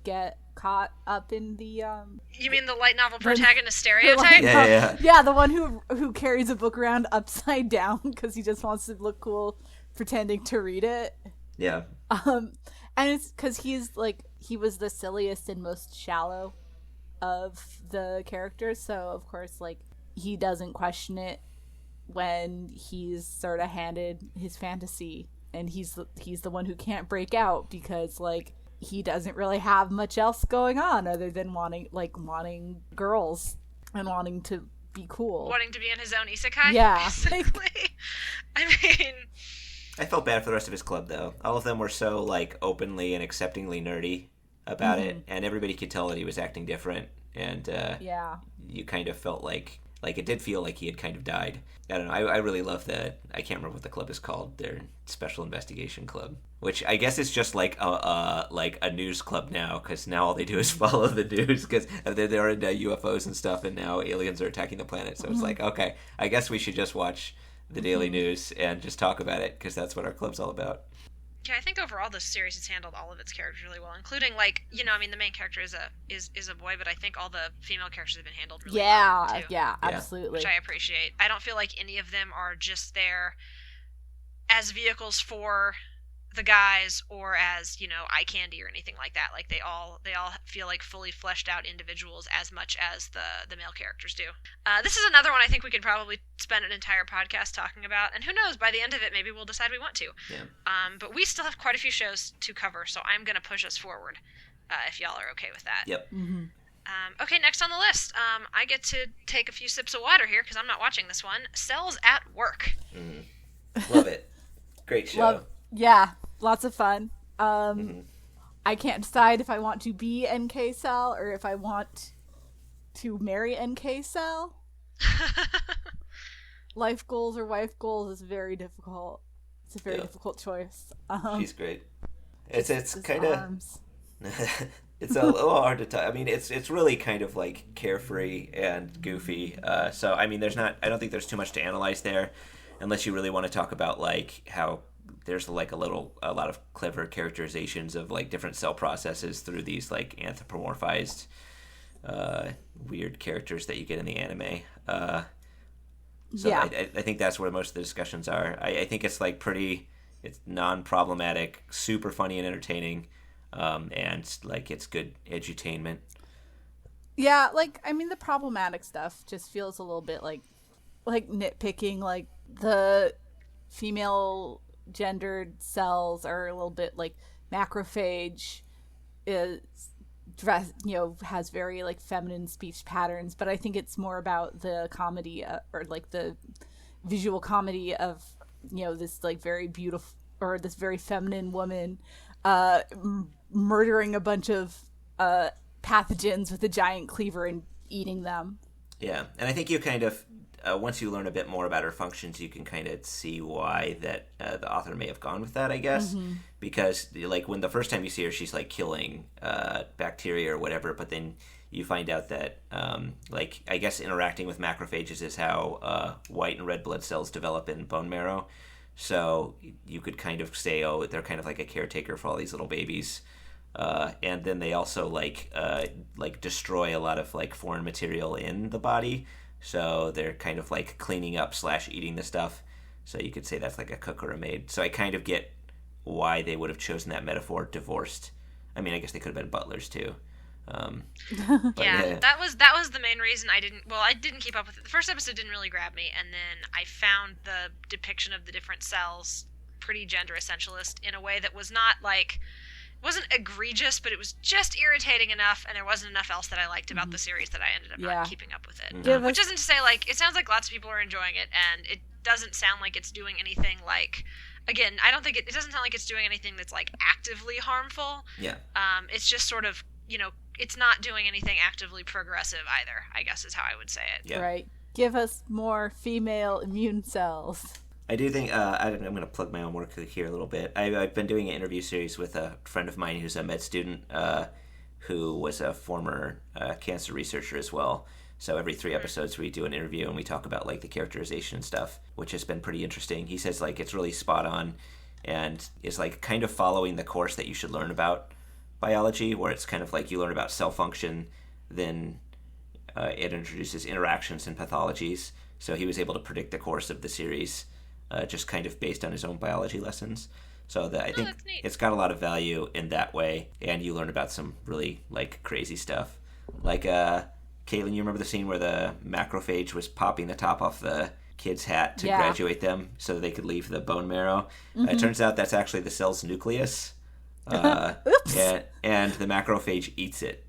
get caught up in the You mean the light novel protagonist stereotype? Yeah, the one who carries a book around upside down because he just wants to look cool pretending to read it. Yeah. And it's because he was the silliest and most shallow of the characters, so of course he doesn't question it when he's sort of handed his fantasy, and he's the one who can't break out because he doesn't really have much else going on other than wanting girls and wanting to be cool, wanting to be in his own isekai. Yeah, basically. I mean, I felt bad for the rest of his club though. All of them were so openly and acceptingly nerdy about it, and everybody could tell that he was acting different, and you kind of felt like it did feel like he had kind of died. I don't know. I really love that. I can't remember what the club is called. Their Special Investigation Club, which I guess is just like a news club now, because now all they do is follow the news, because they're into UFOs and stuff, and now aliens are attacking the planet. So it's okay, I guess we should just watch the daily news and just talk about it, because that's what our club's all about. Yeah, I think overall this series has handled all of its characters really well, including the main character is a boy, but I think all the female characters have been handled really well too. Yeah, absolutely. Which I appreciate. I don't feel like any of them are just there as vehicles for the guys or as, eye candy or anything like that. Like they all feel like fully fleshed out individuals as much as the male characters do. This is another one I think we could probably spend an entire podcast talking about, and who knows, by the end of it maybe we'll decide we want to. Yeah. But we still have quite a few shows to cover, so I'm going to push us forward if y'all are okay with that. Yep. Mm-hmm. Okay, next on the list, I get to take a few sips of water here because I'm not watching this one. Cells at Work. Love it. Great show. Yeah, lots of fun. I can't decide if I want to be NK Cell or if I want to marry NK Cell. Life goals or wife goals is very difficult. It's a very difficult choice. She's great. It's kind of it's a little hard to tell. I mean, it's really kind of carefree and goofy. So I mean, I don't think there's too much to analyze there, unless you really want to talk about how there's a lot of clever characterizations of different cell processes through these anthropomorphized weird characters that you get in the anime. I think that's where most of the discussions are. I think it's it's non-problematic, super funny and entertaining, and it's good edutainment. Yeah, the problematic stuff just feels a little bit like nitpicking. The female gendered cells are a little bit macrophage is dress, has very feminine speech patterns, but I think it's more about the comedy or the visual comedy of this very beautiful or this very feminine woman murdering a bunch of pathogens with a giant cleaver and eating them. Yeah, and I think you kind of once you learn a bit more about her functions, you can kind of see why that the author may have gone with that, I guess. Mm-hmm. Because, when the first time you see her, she's, killing bacteria or whatever, but then you find out that, I guess interacting with macrophages is how white and red blood cells develop in bone marrow. So you could kind of say, oh, they're kind of like a caretaker for all these little babies. And then they also, destroy a lot of, foreign material in the body. So they're kind of cleaning up / eating the stuff. So you could say that's a cook or a maid. So I kind of get why they would have chosen that metaphor, divorced. I mean, I guess they could have been butlers too. That was the main reason I didn't keep up with it. The first episode didn't really grab me, and then I found the depiction of the different cells pretty gender essentialist in a way that was not wasn't egregious, but it was just irritating enough, and there wasn't enough else that I liked about the series that I ended up not keeping up with it. Mm-hmm. Which isn't to say, it sounds like lots of people are enjoying it, and it doesn't sound like it's doing anything again, I don't think it doesn't sound like it's doing anything that's actively harmful. Yeah. It's just sort of, it's not doing anything actively progressive either, I guess is how I would say it. Yeah. Right. Give us more female immune cells. I do think, I'm going to plug my own work here a little bit. I've been doing an interview series with a friend of mine who's a med student who was a former cancer researcher as well. So every 3 episodes we do an interview and we talk about like the characterization and stuff, which has been pretty interesting. He says like it's really spot on and is like kind of following the course that you should learn about biology, where it's kind of like you learn about cell function, then it introduces interactions and pathologies. So he was able to predict the course of the series just kind of based on his own biology lessons. So I think it's got a lot of value in that way, and you learn about some really like crazy stuff. Like Caitlin, you remember the scene where the macrophage was popping the top off the kid's hat to graduate them so that they could leave the bone marrow? It turns out that's actually the cell's nucleus. Oops. And the macrophage eats it.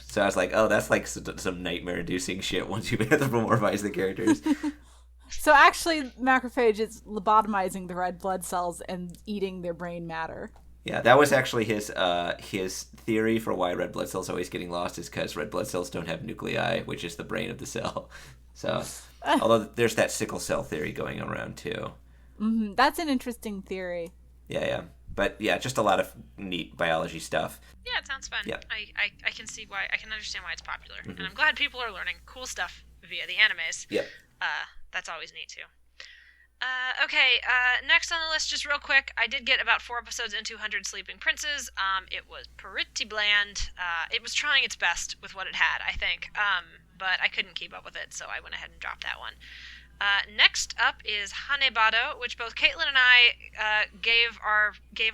So I was like, oh, that's like some nightmare-inducing shit once you anthropomorphize the characters. So actually, macrophage is lobotomizing the red blood cells and eating their brain matter. Yeah, that was actually his theory for why red blood cells are always getting lost, is because red blood cells don't have nuclei, which is the brain of the cell. So, although there's that sickle cell theory going around too. Mm-hmm. That's an interesting theory. Yeah. But yeah, just a lot of neat biology stuff. Yeah, it sounds fun. Yeah. I can see why, I can understand why it's popular. And I'm glad people are learning cool stuff via the animes. Yeah. That's always neat too. Okay, next on the list, just real quick, I did get about 4 episodes into 100 Sleeping Princes. It was pretty bland. It was trying its best with what it had, I think. But I couldn't keep up with it, so I went ahead and dropped that one. Next up is HANEBADO, which both Caitlin and I gave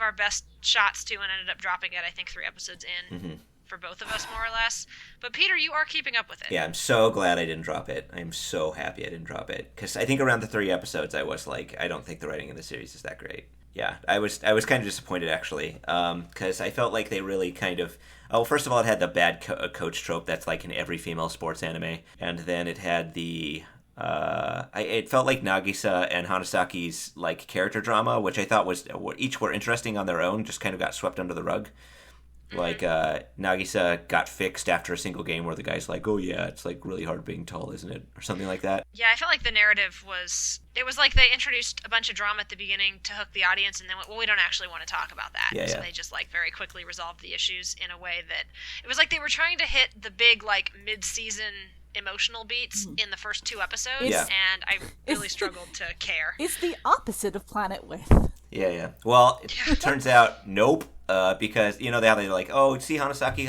our best shots to and ended up dropping it, I think, 3 episodes in for both of us, more or less. But Peter, you are keeping up with it. Yeah, I'm so glad I didn't drop it. I'm so happy I didn't drop it. Because I think around the 3 episodes I was like, I don't think the writing in the series is that great. Yeah, I was kind of disappointed, actually. Because I felt like they really kind of... Oh, first of all, it had the bad coach trope that's like in every female sports anime. And then it had the... it felt like Nagisa and Hanasaki's like character drama, which I thought was each were interesting on their own, just kind of got swept under the rug. Like Nagisa got fixed after a single game where the guy's like, "Oh yeah, it's like really hard being tall, isn't it?" or something like that. Yeah, I felt like the narrative was like they introduced a bunch of drama at the beginning to hook the audience, and then went, well, we don't actually want to talk about that. Yeah, so they just like very quickly resolved the issues in a way that it was like they were trying to hit the big like mid-season emotional beats in the first 2 episodes, and I really struggled to care. It's the opposite of Planet With. Yeah. Well, it turns out, nope. Because, you know, they're like, oh, see, Hanasaki,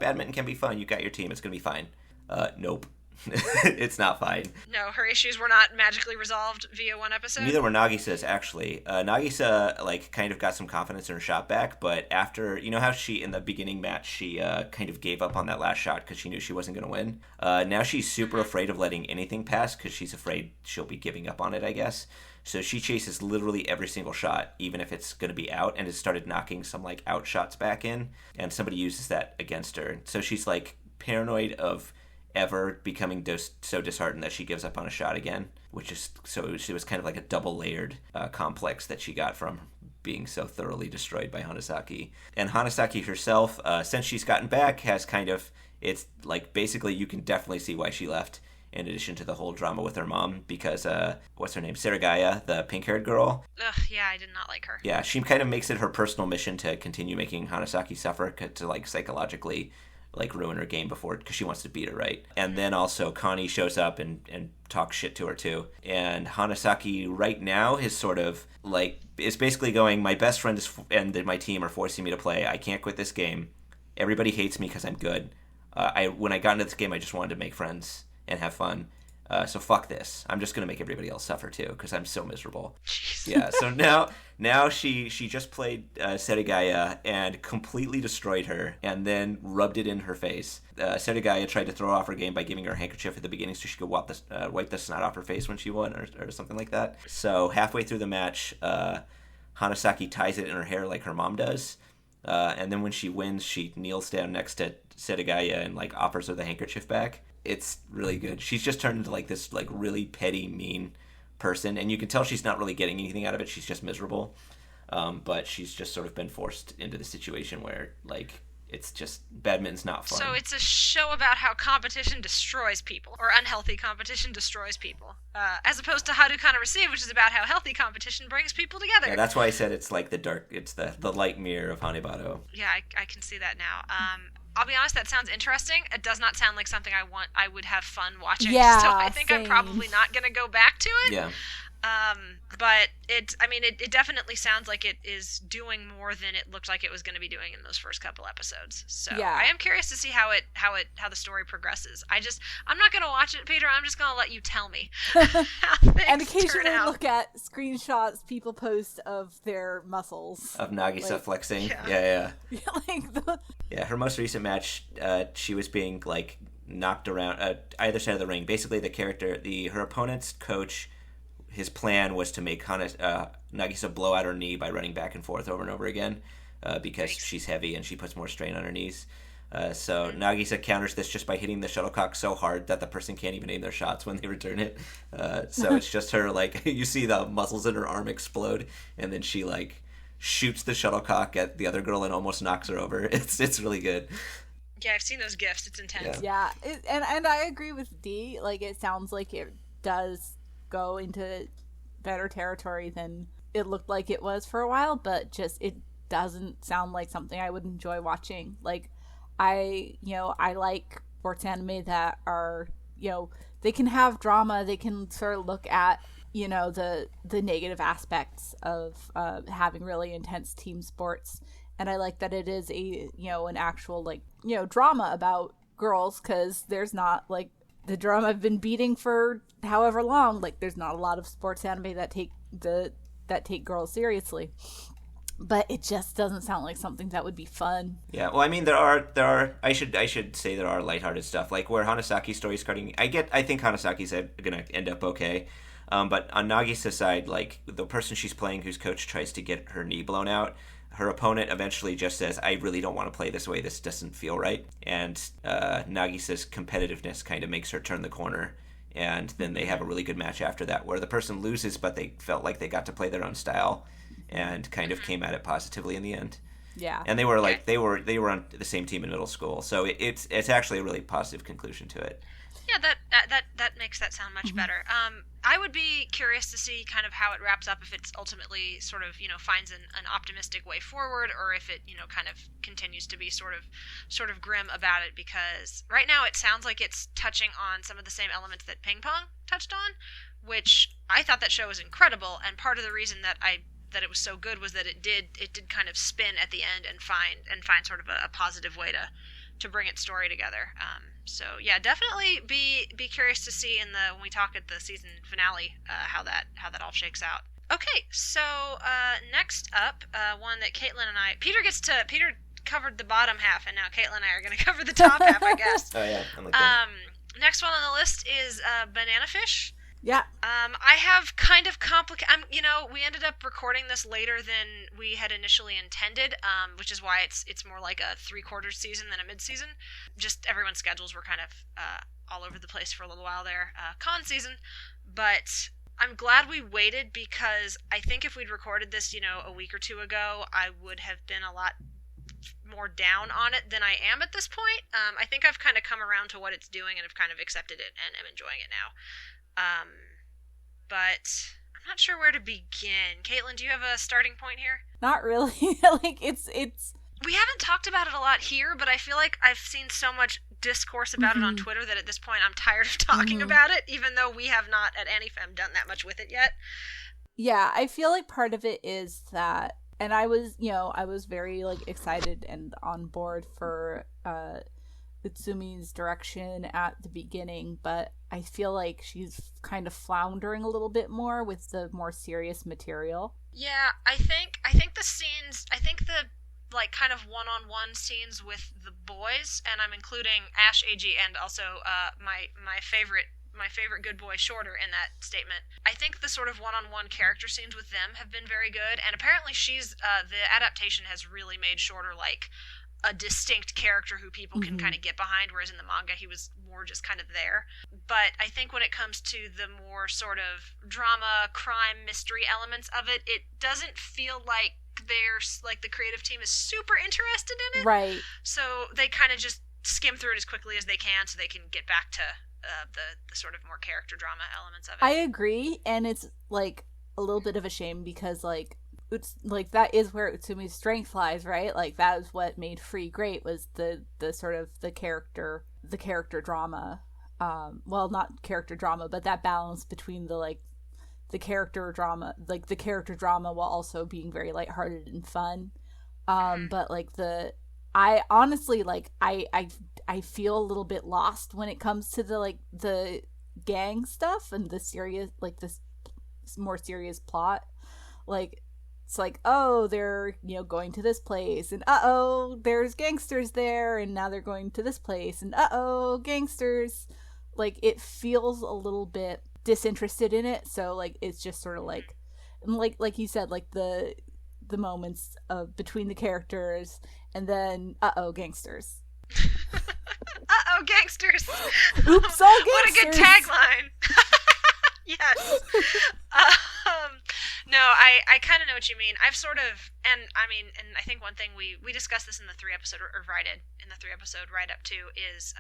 badminton can be fun. You got your team. It's going to be fine. Nope. It's not fine. No, her issues were not magically resolved via 1 episode. Neither were Nagisa's, actually. Nagisa, like, kind of got some confidence in her shot back, but after, you know how she, in the beginning match, she kind of gave up on that last shot because she knew she wasn't going to win? Now she's super afraid of letting anything pass because she's afraid she'll be giving up on it, I guess. So she chases literally every single shot, even if it's going to be out, and has started knocking some, like, out shots back in, and somebody uses that against her. So she's, like, paranoid of ever becoming so disheartened that she gives up on a shot again, which is, so she was kind of like a double-layered complex that she got from being so thoroughly destroyed by Hanasaki. And Hanasaki herself, since she's gotten back, has kind of, it's, like, basically you can definitely see why she left, in addition to the whole drama with her mom, because, what's her name? Saragaya, the pink-haired girl. Ugh, yeah, I did not like her. Yeah, she kind of makes it her personal mission to continue making Hanasaki suffer, to, like, psychologically, like, ruin her game before, because she wants to beat her, right? And then also Connie shows up and talks shit to her, too. And Hanasaki, right now, is sort of, like, is basically going, my best friend and my team are forcing me to play. I can't quit this game. Everybody hates me because I'm good. When I got into this game, I just wanted to make friends and have fun. So fuck this. I'm just going to make everybody else suffer too, because I'm so miserable. Yeah, so now she just played Serigaya and completely destroyed her, and then rubbed it in her face. Serigaya tried to throw off her game by giving her a handkerchief at the beginning so she could wipe the snot off her face when she won, or something like that. So halfway through the match, Hanasaki ties it in her hair like her mom does. And then when she wins, she kneels down next to Serigaya and, like, offers her the handkerchief back. It's really good. She's just turned into, like, this, like, really petty, mean person, and you can tell she's not really getting anything out of it. She's just miserable. But she's just sort of been forced into the situation where, like, it's just, badminton's not fun. So it's a show about how competition destroys people, or unhealthy competition destroys people, as opposed to Harukana Receive, which is about how healthy competition brings people together. Yeah, that's why I said it's like it's the light mirror of HANEBADO. Yeah, I can see that now. I'll be honest, that sounds interesting. It does not sound like something I would have fun watching. Yeah, so I think same. I'm probably not going to go back to it. Yeah. But it definitely sounds like it is doing more than it looked like it was going to be doing in those first couple episodes. So Yeah. I am curious to see how the story progresses. I'm not going to watch it, Peter. I'm just going to let you tell me how things And turn occasionally out. look at screenshots people post of their muscles. Of Nagisa Like, flexing. yeah. Yeah. like the, Yeah, her most recent match, she was being like knocked around either side of the ring. Basically, her opponent's coach, his plan was to make Nagisa blow out her knee by running back and forth over and over again, because she's heavy and she puts more strain on her knees. So Nagisa counters this just by hitting the shuttlecock so hard that the person can't even aim their shots when they return it. So it's just her, like, you see the muscles in her arm explode, and then she like shoots the shuttlecock at the other girl and almost knocks her over. It's really good. Yeah, I've seen those gifs. It's intense. yeah, and I agree with Dee. Like, it sounds like it does go into better territory than it looked like it was for a while, but just it doesn't sound like something I would enjoy watching. Like, I like sports anime that are, they can have drama, they can sort of look at, the negative aspects of having really intense team sports, and I like that it is an actual, like, drama about girls, because there's not, like, the drum I've been beating for however long. Like, there's not a lot of sports anime that take girls seriously. But it just doesn't sound like something that would be fun. Yeah, well, I mean, there are. I should say there are lighthearted stuff, like where Hanasaki's story is starting. I think Hanasaki's gonna end up okay, but on Nagisa's side, like, the person she's playing, whose coach tries to get her knee blown out, her opponent eventually just says, "I really don't want to play this way. This doesn't feel right." And Nagisa's competitiveness kind of makes her turn the corner. And then they have a really good match after that, where the person loses, but they felt like they got to play their own style, and kind of came at it positively in the end. Yeah. And they were like they were on the same team in middle school, so it's actually a really positive conclusion to it. Yeah, that makes that sound much better. I would be curious to see kind of how it wraps up, if it's ultimately sort of, finds an optimistic way forward, or if it, kind of continues to be sort of grim about it, because right now it sounds like it's touching on some of the same elements that Ping Pong touched on, which I thought that show was incredible, and part of the reason that it was so good was that it did kind of spin at the end and find sort of a positive way to bring its story together. So yeah, definitely be curious to see when we talk at the season finale how that all shakes out. Okay, so next up, one that Caitlin and I, Peter covered the bottom half, and now Caitlin and I are going to cover the top half, I guess. Oh yeah, I like that. Next one on the list is Bananafish. Yeah. I have kind of complicated. We ended up recording this later than we had initially intended, which is why it's more like a 3/4 season than a mid-season. Just everyone's schedules were kind of all over the place for a little while there, con season. But I'm glad we waited, because I think if we'd recorded this, a week or two ago, I would have been a lot more down on it than I am at this point. I think I've kind of come around to what it's doing and have kind of accepted it and am enjoying it now. But I'm not sure where to begin. Caitlin, do you have a starting point here? Not really. Like, it's We haven't talked about it a lot here, but I feel like I've seen so much discourse about it on Twitter that at this point I'm tired of talking about it, even though we have not at AnyFem done that much with it yet. Yeah, I feel like part of it is that, and I was very, like, excited and on board for Utsumi's direction at the beginning, but I feel like she's kind of floundering a little bit more with the more serious material. Yeah, I think the like kind of one-on-one scenes with the boys, and I'm including Ash, AG, and also my favorite good boy Shorter in that statement. I think the sort of one-on-one character scenes with them have been very good, and apparently the adaptation has really made Shorter like a distinct character who people can kind of get behind, whereas in the manga he was more just kind of there. But I think when it comes to the more sort of drama, crime, mystery elements of it, it doesn't feel like the creative team is super interested in it. Right. So they kind of just skim through it as quickly as they can so they can get back to the sort of more character drama elements of it. I agree, and it's like a little bit of a shame because like it's like that is where Utsumi's strength lies, right? Like that is what made Free great, was the sort of the character drama. Well, not character drama, but that balance between the character drama while also being very lighthearted and fun. But like I honestly like I feel a little bit lost when it comes to the gang stuff and the serious, like this more serious plot. Like it's like, oh, they're going to this place, and there's gangsters there, and now they're going to this place, and gangsters. Like it feels a little bit disinterested in it, so like it's just sort of like you said, like the moments of between the characters, and then gangsters. Gangsters. Oops, all gangsters. What a good tagline. Yes. No, I kind of know what you mean. I've sort of, and I think one thing we discussed this in the 3-episode, or write-up too, is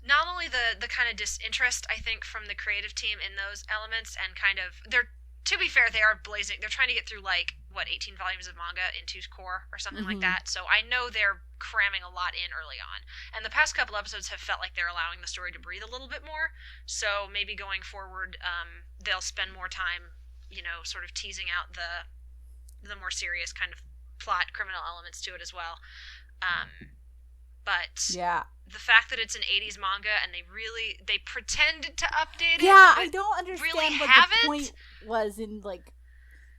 not only the kind of disinterest, I think, from the creative team in those elements, and kind of, to be fair, they're trying to get through 18 volumes of manga in 2 core or something like that, so I know they're cramming a lot in early on, and the past couple episodes have felt like they're allowing the story to breathe a little bit more, so maybe going forward, they'll spend more time, sort of teasing out the more serious kind of plot, criminal elements to it as well. But yeah, the fact that it's an 80s manga and they pretended to update it. Yeah, I don't understand really what haven't. The point was in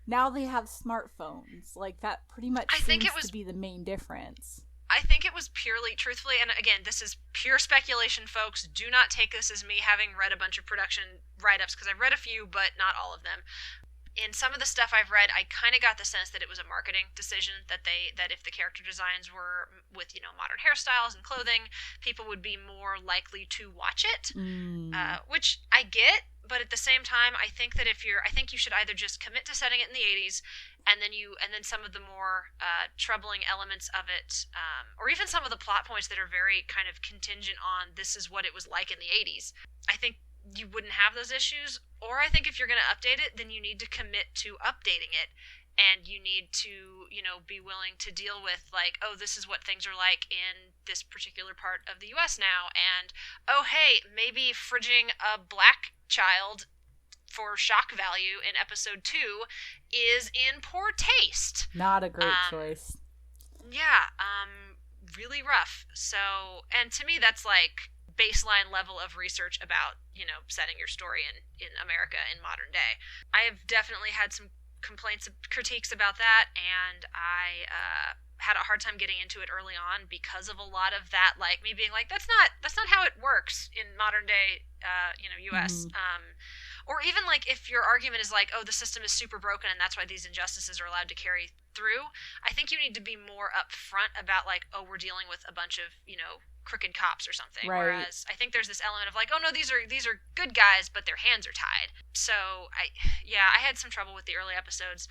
now they have smartphones. Like that pretty much seems to be the main difference. I think it was purely, truthfully, and again, this is pure speculation, folks. Do not take this as me having read a bunch of production write-ups, because I've read a few, but not all of them. In some of the stuff I've read, I kind of got the sense that it was a marketing decision, that if the character designs were with modern hairstyles and clothing, people would be more likely to watch it, which I get. But at the same time, I think that I think you should either just commit to setting it in the 80s, and then some of the more troubling elements of it, or even some of the plot points that are very kind of contingent on this is what it was like in the 80s. I think you wouldn't have those issues. Or I think if you're going to update it, then you need to commit to updating it, and you need to, be willing to deal with this is what things are like in this particular part of the U.S. now, and hey, maybe fridging a black child for shock value in episode 2 is in poor taste. Not a great choice. Yeah, really rough. So, and to me, that's baseline level of research about setting your story in America in modern day. I have definitely had some critiques about that, and I had a hard time getting into it early on because of a lot of that, me being that's not how it works in modern day US. Or even if your argument is the system is super broken and that's why these injustices are allowed to carry through, I think you need to be more upfront about we're dealing with a bunch of crooked cops or something. Right. Whereas I think there's this element of no, these are good guys, but their hands are tied. So I had some trouble with the early episodes.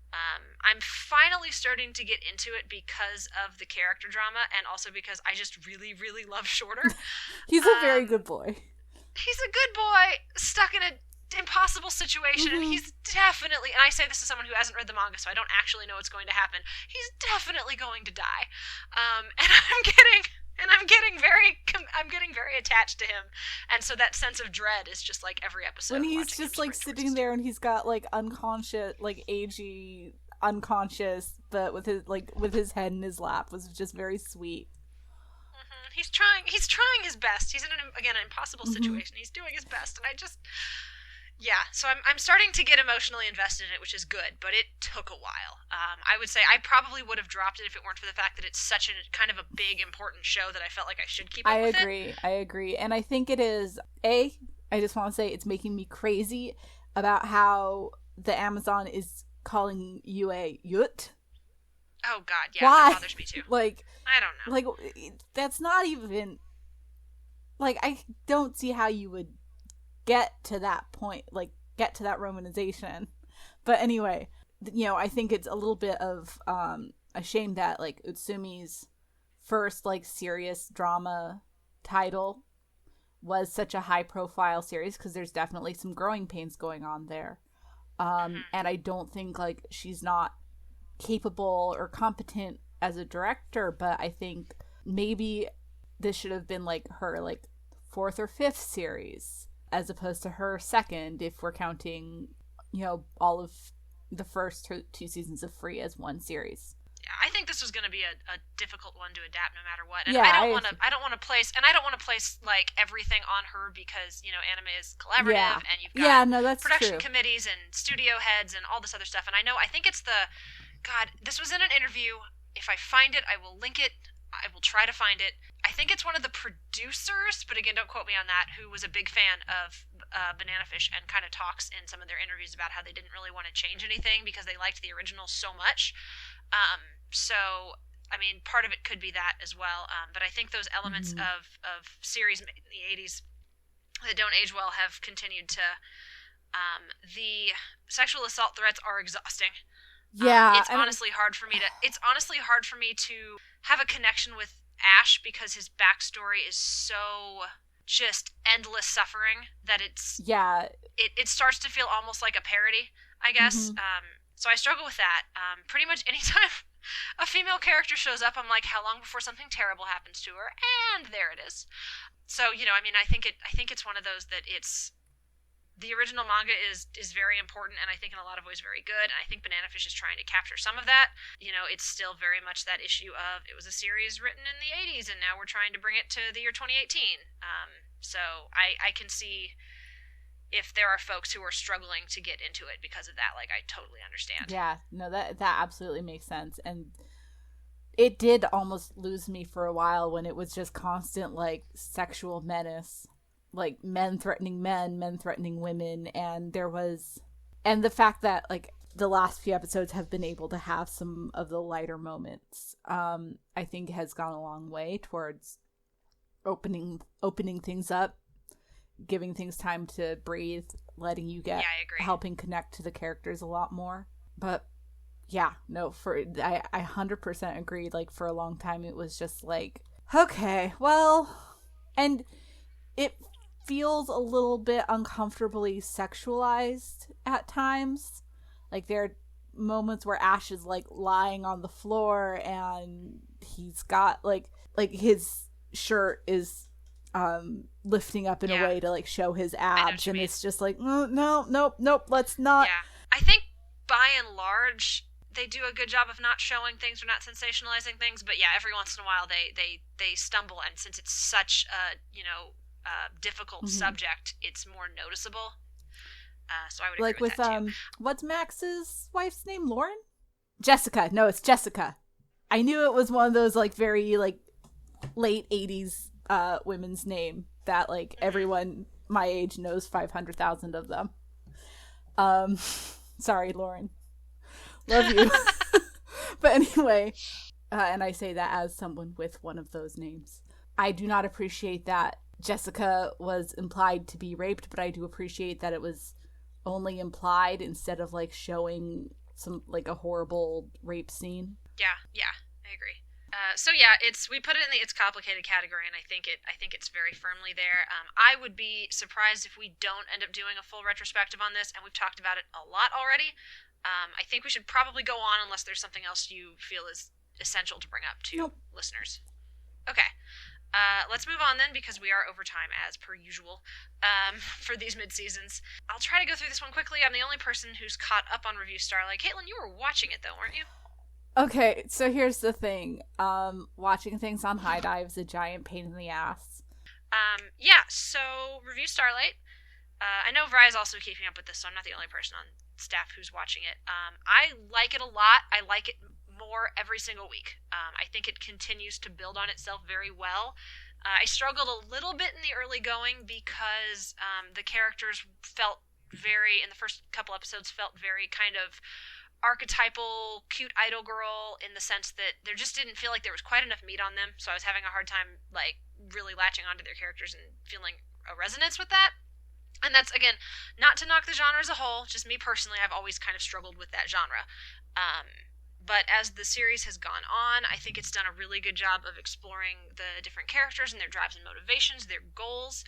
I'm finally starting to get into it because of the character drama, and also because I just really, really love Shorter. He's a very good boy. He's a good boy stuck in an impossible situation, and he's definitely, and I say this as someone who hasn't read the manga, so I don't actually know what's going to happen, he's definitely going to die. And I'm getting very attached to him, and so that sense of dread is just every episode. When he's just sitting there and he's got unconscious, agey unconscious, but with his head in his lap, was just very sweet. Mm-hmm. He's trying his best. He's in an impossible situation. He's doing his best, and I just. Yeah, so I'm starting to get emotionally invested in it, which is good, but it took a while. I would say I probably would have dropped it if it weren't for the fact that it's such a kind of a big, important show that I felt like I should keep up with it. I agree. And I think it is, I just want to say it's making me crazy about how the Amazon is calling UA Yut. Oh, God, yeah, Why? That bothers me too. I don't know. That's not even, I don't see how you would get to that point, get to that romanization. But anyway, I think it's a little bit of a shame that like Utsumi's first like serious drama title was such a high profile series, because there's definitely some growing pains going on there. And I don't think like she's not capable or competent as a director, but I think maybe this should have been like her like fourth or fifth series as opposed to her second, if we're counting, all of the first two seasons of Free as one series. Yeah, I think this was going to be a difficult one to adapt no matter what. And yeah, I don't want to place like everything on her, because, anime is collaborative and you've got production committees and studio heads and all this other stuff. And I think it's this was in an interview. If I find it, I will link it. I will try to find it. I think it's one of the producers, but again, don't quote me on that, who was a big fan of Bananafish and kind of talks in some of their interviews about how they didn't really want to change anything because they liked the original so much. So, I mean, part of it could be that as well. But I think those elements of series in the 80s that don't age well have continued to... the sexual assault threats are exhausting. Yeah, it's honestly hard for me to have a connection with Ash, because his backstory is so just endless suffering that it starts to feel almost like a parody, I guess. So I struggle with that. Pretty much anytime a female character shows up, I'm like, how long before something terrible happens to her? And there it is. So I think it's one of those that it's. The original manga is very important, and I think in a lot of ways very good, and I think Bananafish is trying to capture some of that. It's still very much that issue of, it was a series written in the 80s, and now we're trying to bring it to the year 2018. So I can see if there are folks who are struggling to get into it because of that. Like, I totally understand. Yeah, no, that absolutely makes sense. And it did almost lose me for a while when it was just constant, like, sexual menace. Like, men threatening men, men threatening women, and the fact that, like, the last few episodes have been able to have some of the lighter moments, I think has gone a long way towards opening things up, giving things time to breathe, letting you get, helping connect to the characters a lot more. But, yeah, no, I 100% agree, like, for a long time it was just like, okay, well, and it feels a little bit uncomfortably sexualized at times. Like, there are moments where Ash is like lying on the floor and he's got like his shirt is lifting up in a way to like show his abs, and it's just like, nope, let's not. I think by and large they do a good job of not showing things or not sensationalizing things, but every once in a while they stumble, and since it's such a difficult subject, it's more noticeable. So I would agree with that too. What's Max's wife's name? Lauren? Jessica. No, it's Jessica. I knew it was one of those like very like late 80s women's name that like everyone my age knows 500,000 of them. Sorry, Lauren. Love you. But anyway, and I say that as someone with one of those names. I do not appreciate that Jessica was implied to be raped, but I do appreciate that it was only implied instead of like showing some like a horrible rape scene. Yeah, I agree. We put it in the it's complicated category, and I think it's very firmly there. I would be surprised if we don't end up doing a full retrospective on this, and we've talked about it a lot already. I think we should probably go on unless there's something else you feel is essential to bring up to listeners. Okay. Let's move on then, because we are over time as per usual for these mid-seasons. I'll try to go through this one quickly. I'm the only person who's caught up on Revue Starlight. Caitlin, you were watching it though, weren't you? Okay, so here's the thing. Watching things on High Dive is a giant pain in the ass. So Revue Starlight. I know Vry is also keeping up with this, so I'm not the only person on staff who's watching it. I like it a lot. I like it more every single week. I think it continues to build on itself very well. I struggled a little bit in the early going because the characters in the first couple episodes felt very kind of archetypal, cute idol girl, in the sense that there just didn't feel like there was quite enough meat on them, so I was having a hard time like really latching onto their characters and feeling a resonance with that. And that's, again, not to knock the genre as a whole, just me personally, I've always kind of struggled with that genre. But as the series has gone on, I think it's done a really good job of exploring the different characters and their drives and motivations, their goals.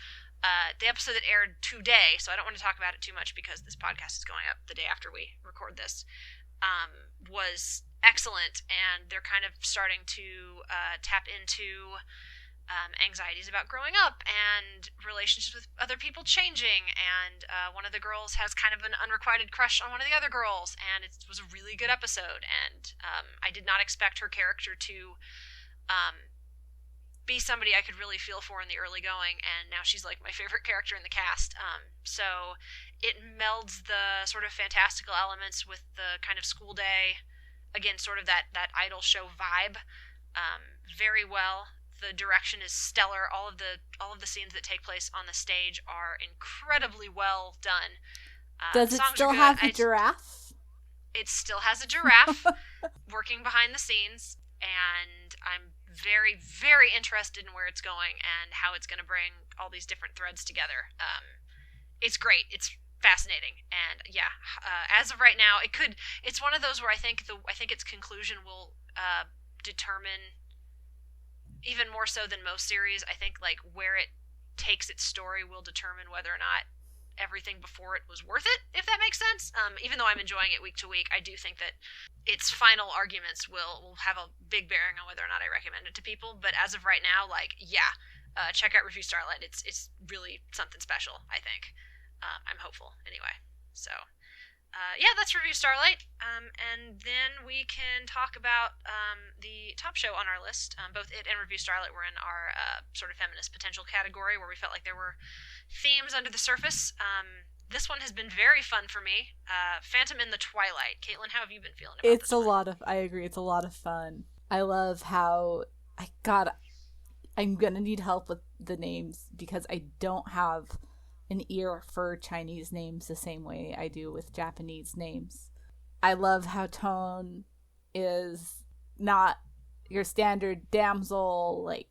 The episode that aired today, so I don't want to talk about it too much because this podcast is going up the day after we record this, was excellent, and they're kind of starting to tap into anxieties about growing up and relationships with other people changing, and one of the girls has kind of an unrequited crush on one of the other girls, and it was a really good episode, and I did not expect her character to be somebody I could really feel for in the early going, and now she's like my favorite character in the cast. So it melds the sort of fantastical elements with the kind of school day, again, sort of that idol show vibe, very well. The direction is stellar. All of the scenes that take place on the stage are incredibly well done. Does it still have the giraffe? It still has a giraffe working behind the scenes, and I'm very, very interested in where it's going and how it's going to bring all these different threads together. It's great. It's fascinating, and yeah, as of right now, it's one of those where I think its conclusion will determine, even more so than most series, I think like where it takes its story will determine whether or not everything before it was worth it, if that makes sense. Even though I'm enjoying it week to week, I do think that its final arguments will have a big bearing on whether or not I recommend it to people. But as of right now, like, yeah, check out Revue Starlight. It's really something special, I think. I'm hopeful, anyway. So, yeah, that's Revue Starlight. And then we can talk about the top show on our list. Both it and Revue Starlight were in our sort of feminist potential category, where we felt like there were themes under the surface. This one has been very fun for me. Phantom in the Twilight. Caitlin, how have you been feeling about this one? I agree, it's a lot of fun. I love how, I'm gonna need help with the names because I don't have an ear for Chinese names the same way I do with Japanese names. I love how Tone is not your standard damsel, like,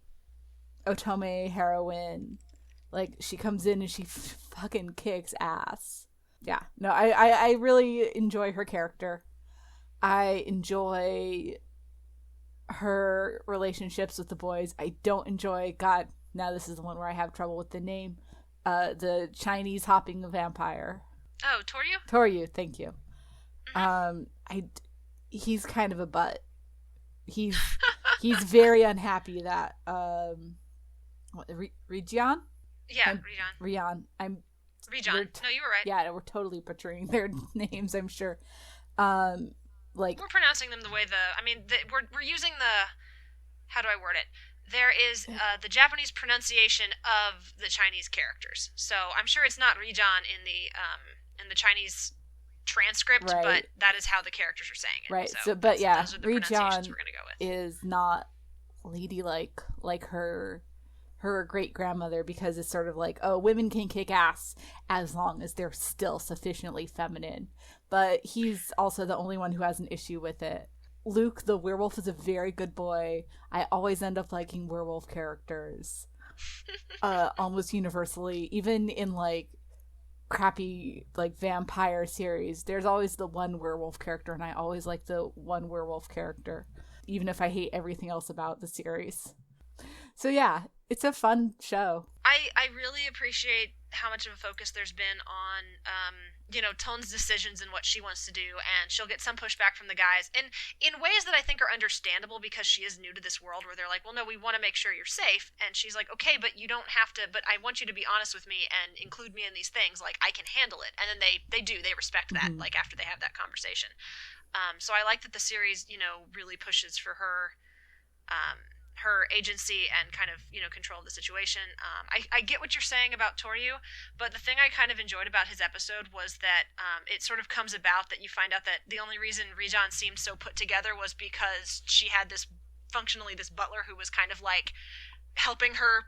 otome heroine. Like, she comes in and she fucking kicks ass. Yeah, no, I really enjoy her character. I enjoy her relationships with the boys. I don't enjoy, God, now this is the one where I have trouble with the name, the Chinese hopping vampire. Oh, Toryu? Toryu, thank you. He's kind of a butt. He's very unhappy that Rijian? Yeah, Rian. Rijan. No, you were right. Yeah, we're totally butchering their names, I'm sure. Like, we're pronouncing them the way we're using the, how do I word it? There is the Japanese pronunciation of the Chinese characters. So I'm sure it's not Rijan in the Chinese transcript, right, but that is how the characters are saying it. Right. So but yeah, those are the pronunciations we're gonna go with. Is not ladylike like her great grandmother, because it's sort of like, oh, women can kick ass as long as they're still sufficiently feminine. But he's also the only one who has an issue with it. Luke, the werewolf, is a very good boy. I always end up liking werewolf characters. Almost universally. Even in, like, crappy, like, vampire series, there's always the one werewolf character, and I always like the one werewolf character, even if I hate everything else about the series. So yeah, it's a fun show. I really appreciate how much of a focus there's been on, Tone's decisions and what she wants to do, and she'll get some pushback from the guys, and in ways that I think are understandable because she is new to this world, where they're like, well, no, we want to make sure you're safe, and she's like, okay, but you don't have to, but I want you to be honest with me and include me in these things, like, I can handle it, and then they respect that, like, after they have that conversation. So I like that the series, really pushes for her agency and kind of, control of the situation. I get what you're saying about Toryu, but the thing I kind of enjoyed about his episode was that it sort of comes about that you find out that the only reason Rijan seemed so put together was because she had this butler who was kind of like helping her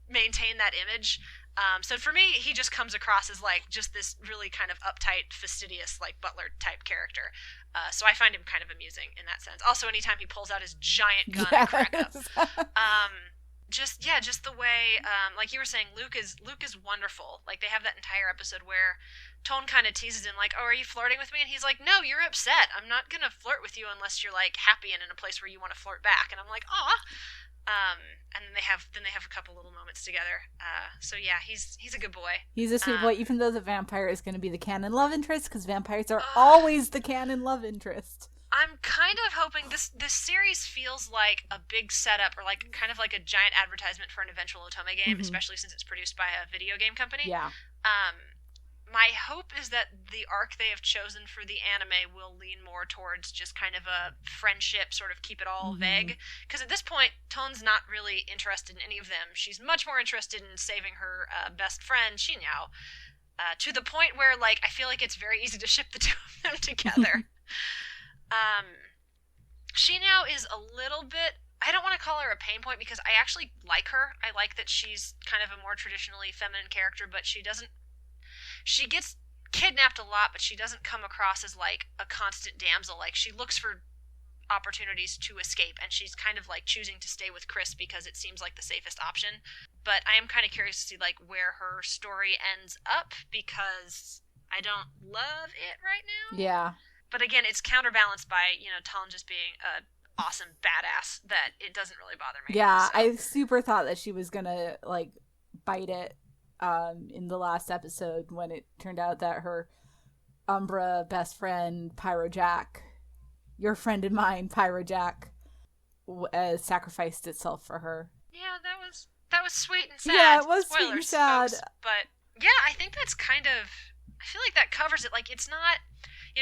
maintain that image. So for me, he just comes across as like just this really kind of uptight, fastidious, like butler type character. So I find him kind of amusing in that sense. Also, anytime he pulls out his giant gun and crack up. just the way, like you were saying, Luke is wonderful. Like, they have that entire episode where Tone kind of teases him, like, "Oh, are you flirting with me?" And he's like, "No, you're upset. I'm not gonna flirt with you unless you're like happy and in a place where you want to flirt back." And I'm like, "Aw." And then they have a couple little moments together. So yeah, he's a good boy. He's a sweet boy, even though the vampire is going to be the canon love interest, because vampires are always the canon love interest. I'm kind of hoping this series feels like a big setup, or like kind of like a giant advertisement for an eventual Otome game, especially since it's produced by a video game company. Yeah. My hope is that the arc they have chosen for the anime will lean more towards just kind of a friendship, sort of keep it all vague. Because at this point, Tone's not really interested in any of them. She's much more interested in saving her best friend, Shinyao, to the point where, like, I feel like it's very easy to ship the two of them together. Shinyao is a little bit, I don't want to call her a pain point, because I actually like her. I like that she's kind of a more traditionally feminine character, but she gets kidnapped a lot, but she doesn't come across as like a constant damsel. Like, she looks for opportunities to escape, and she's kind of like choosing to stay with Chris because it seems like the safest option. But I am kind of curious to see like where her story ends up, because I don't love it right now. Yeah. But again, it's counterbalanced by, Talon just being a awesome badass, that it doesn't really bother me. Yeah, so. I super thought that she was gonna like bite it in the last episode, when it turned out that her Umbra best friend Pyro Jack, your friend and mine Pyro Jack, sacrificed itself for her. Yeah, that was sweet and sad. Yeah, it was Spoilers, sweet and sad. Folks. But yeah, I think that's kind of, I feel like that covers it. Like, it's not,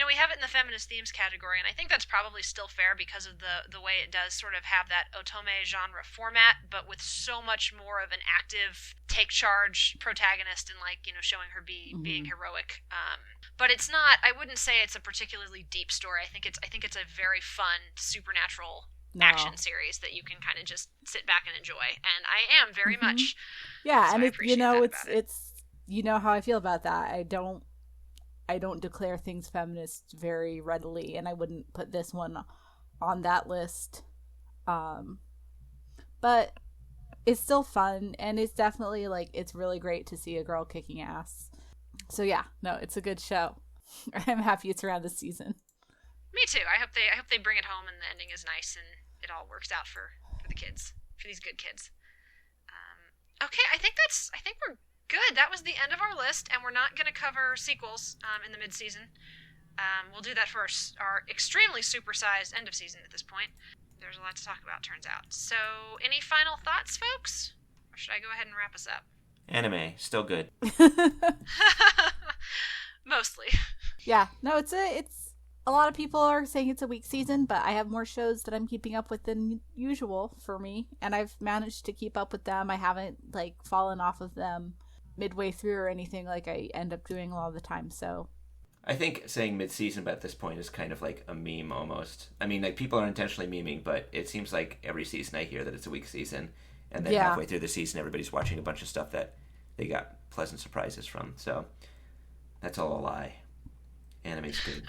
we have it in the feminist themes category, and I think that's probably still fair because of the way it does sort of have that otome genre format, but with so much more of an active, take charge protagonist, and like, showing her being heroic. But it's not, I wouldn't say it's a particularly deep story. I think it's a very fun supernatural action series that you can kind of just sit back and enjoy, and I am very much. Yeah, so and it's how I feel about that. I don't declare things feminist very readily, and I wouldn't put this one on that list. But it's still fun, and it's definitely like, it's really great to see a girl kicking ass. So yeah, no, it's a good show. I'm happy it's around this season. Me too. I hope they bring it home and the ending is nice and it all works out for the kids, for these good kids. Okay, I think we're good. That was the end of our list, and we're not going to cover sequels in the mid-season. We'll do that for our extremely supersized end of season at this point. There's a lot to talk about, turns out. So, any final thoughts, folks? Or should I go ahead and wrap us up? Anime, still good. Mostly. Yeah, no, it's a lot of people are saying it's a weak season, but I have more shows that I'm keeping up with than usual for me, and I've managed to keep up with them. I haven't like fallen off of them midway through or anything like I end up doing a lot of the time. So I think saying mid-season at this point is kind of like a meme almost. I mean, like, people are intentionally memeing, but it seems like every season I hear that it's a weak season, and then halfway through the season everybody's watching a bunch of stuff that they got pleasant surprises from. So that's all a lie. Anime's good.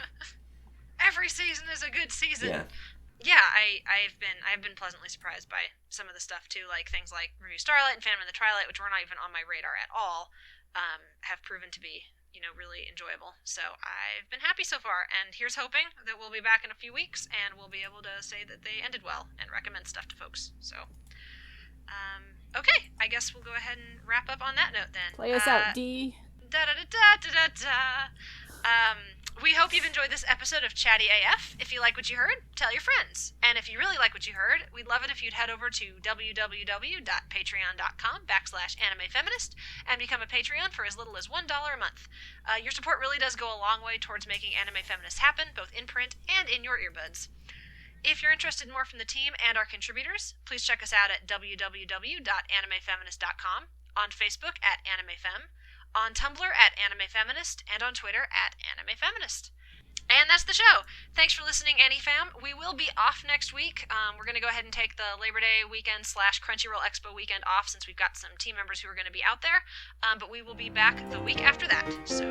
Every season is a good season. Yeah, I've been pleasantly surprised by some of the stuff too, like things like Revue Starlight and Phantom of the Twilight, which were not even on my radar at all, have proven to be, really enjoyable. So I've been happy so far, and here's hoping that we'll be back in a few weeks and we'll be able to say that they ended well and recommend stuff to folks. So, okay, I guess we'll go ahead and wrap up on that note then. play us out, D. We hope you've enjoyed this episode of Chatty AF. If you like what you heard, tell your friends. And if you really like what you heard, we'd love it if you'd head over to www.patreon.com/animefeminist and become a Patreon for as little as $1 a month. Your support really does go a long way towards making Anime Feminist happen, both in print and in your earbuds. If you're interested in more from the team and our contributors, please check us out at www.animefeminist.com, on Facebook at AnimeFem, on Tumblr at AnimeFeminist, and on Twitter at AnimeFeminist. And that's the show. Thanks for listening, AniFam. We will be off next week. We're going to go ahead and take the Labor Day weekend / Crunchyroll Expo weekend off, since we've got some team members who are going to be out there. But we will be back the week after that. So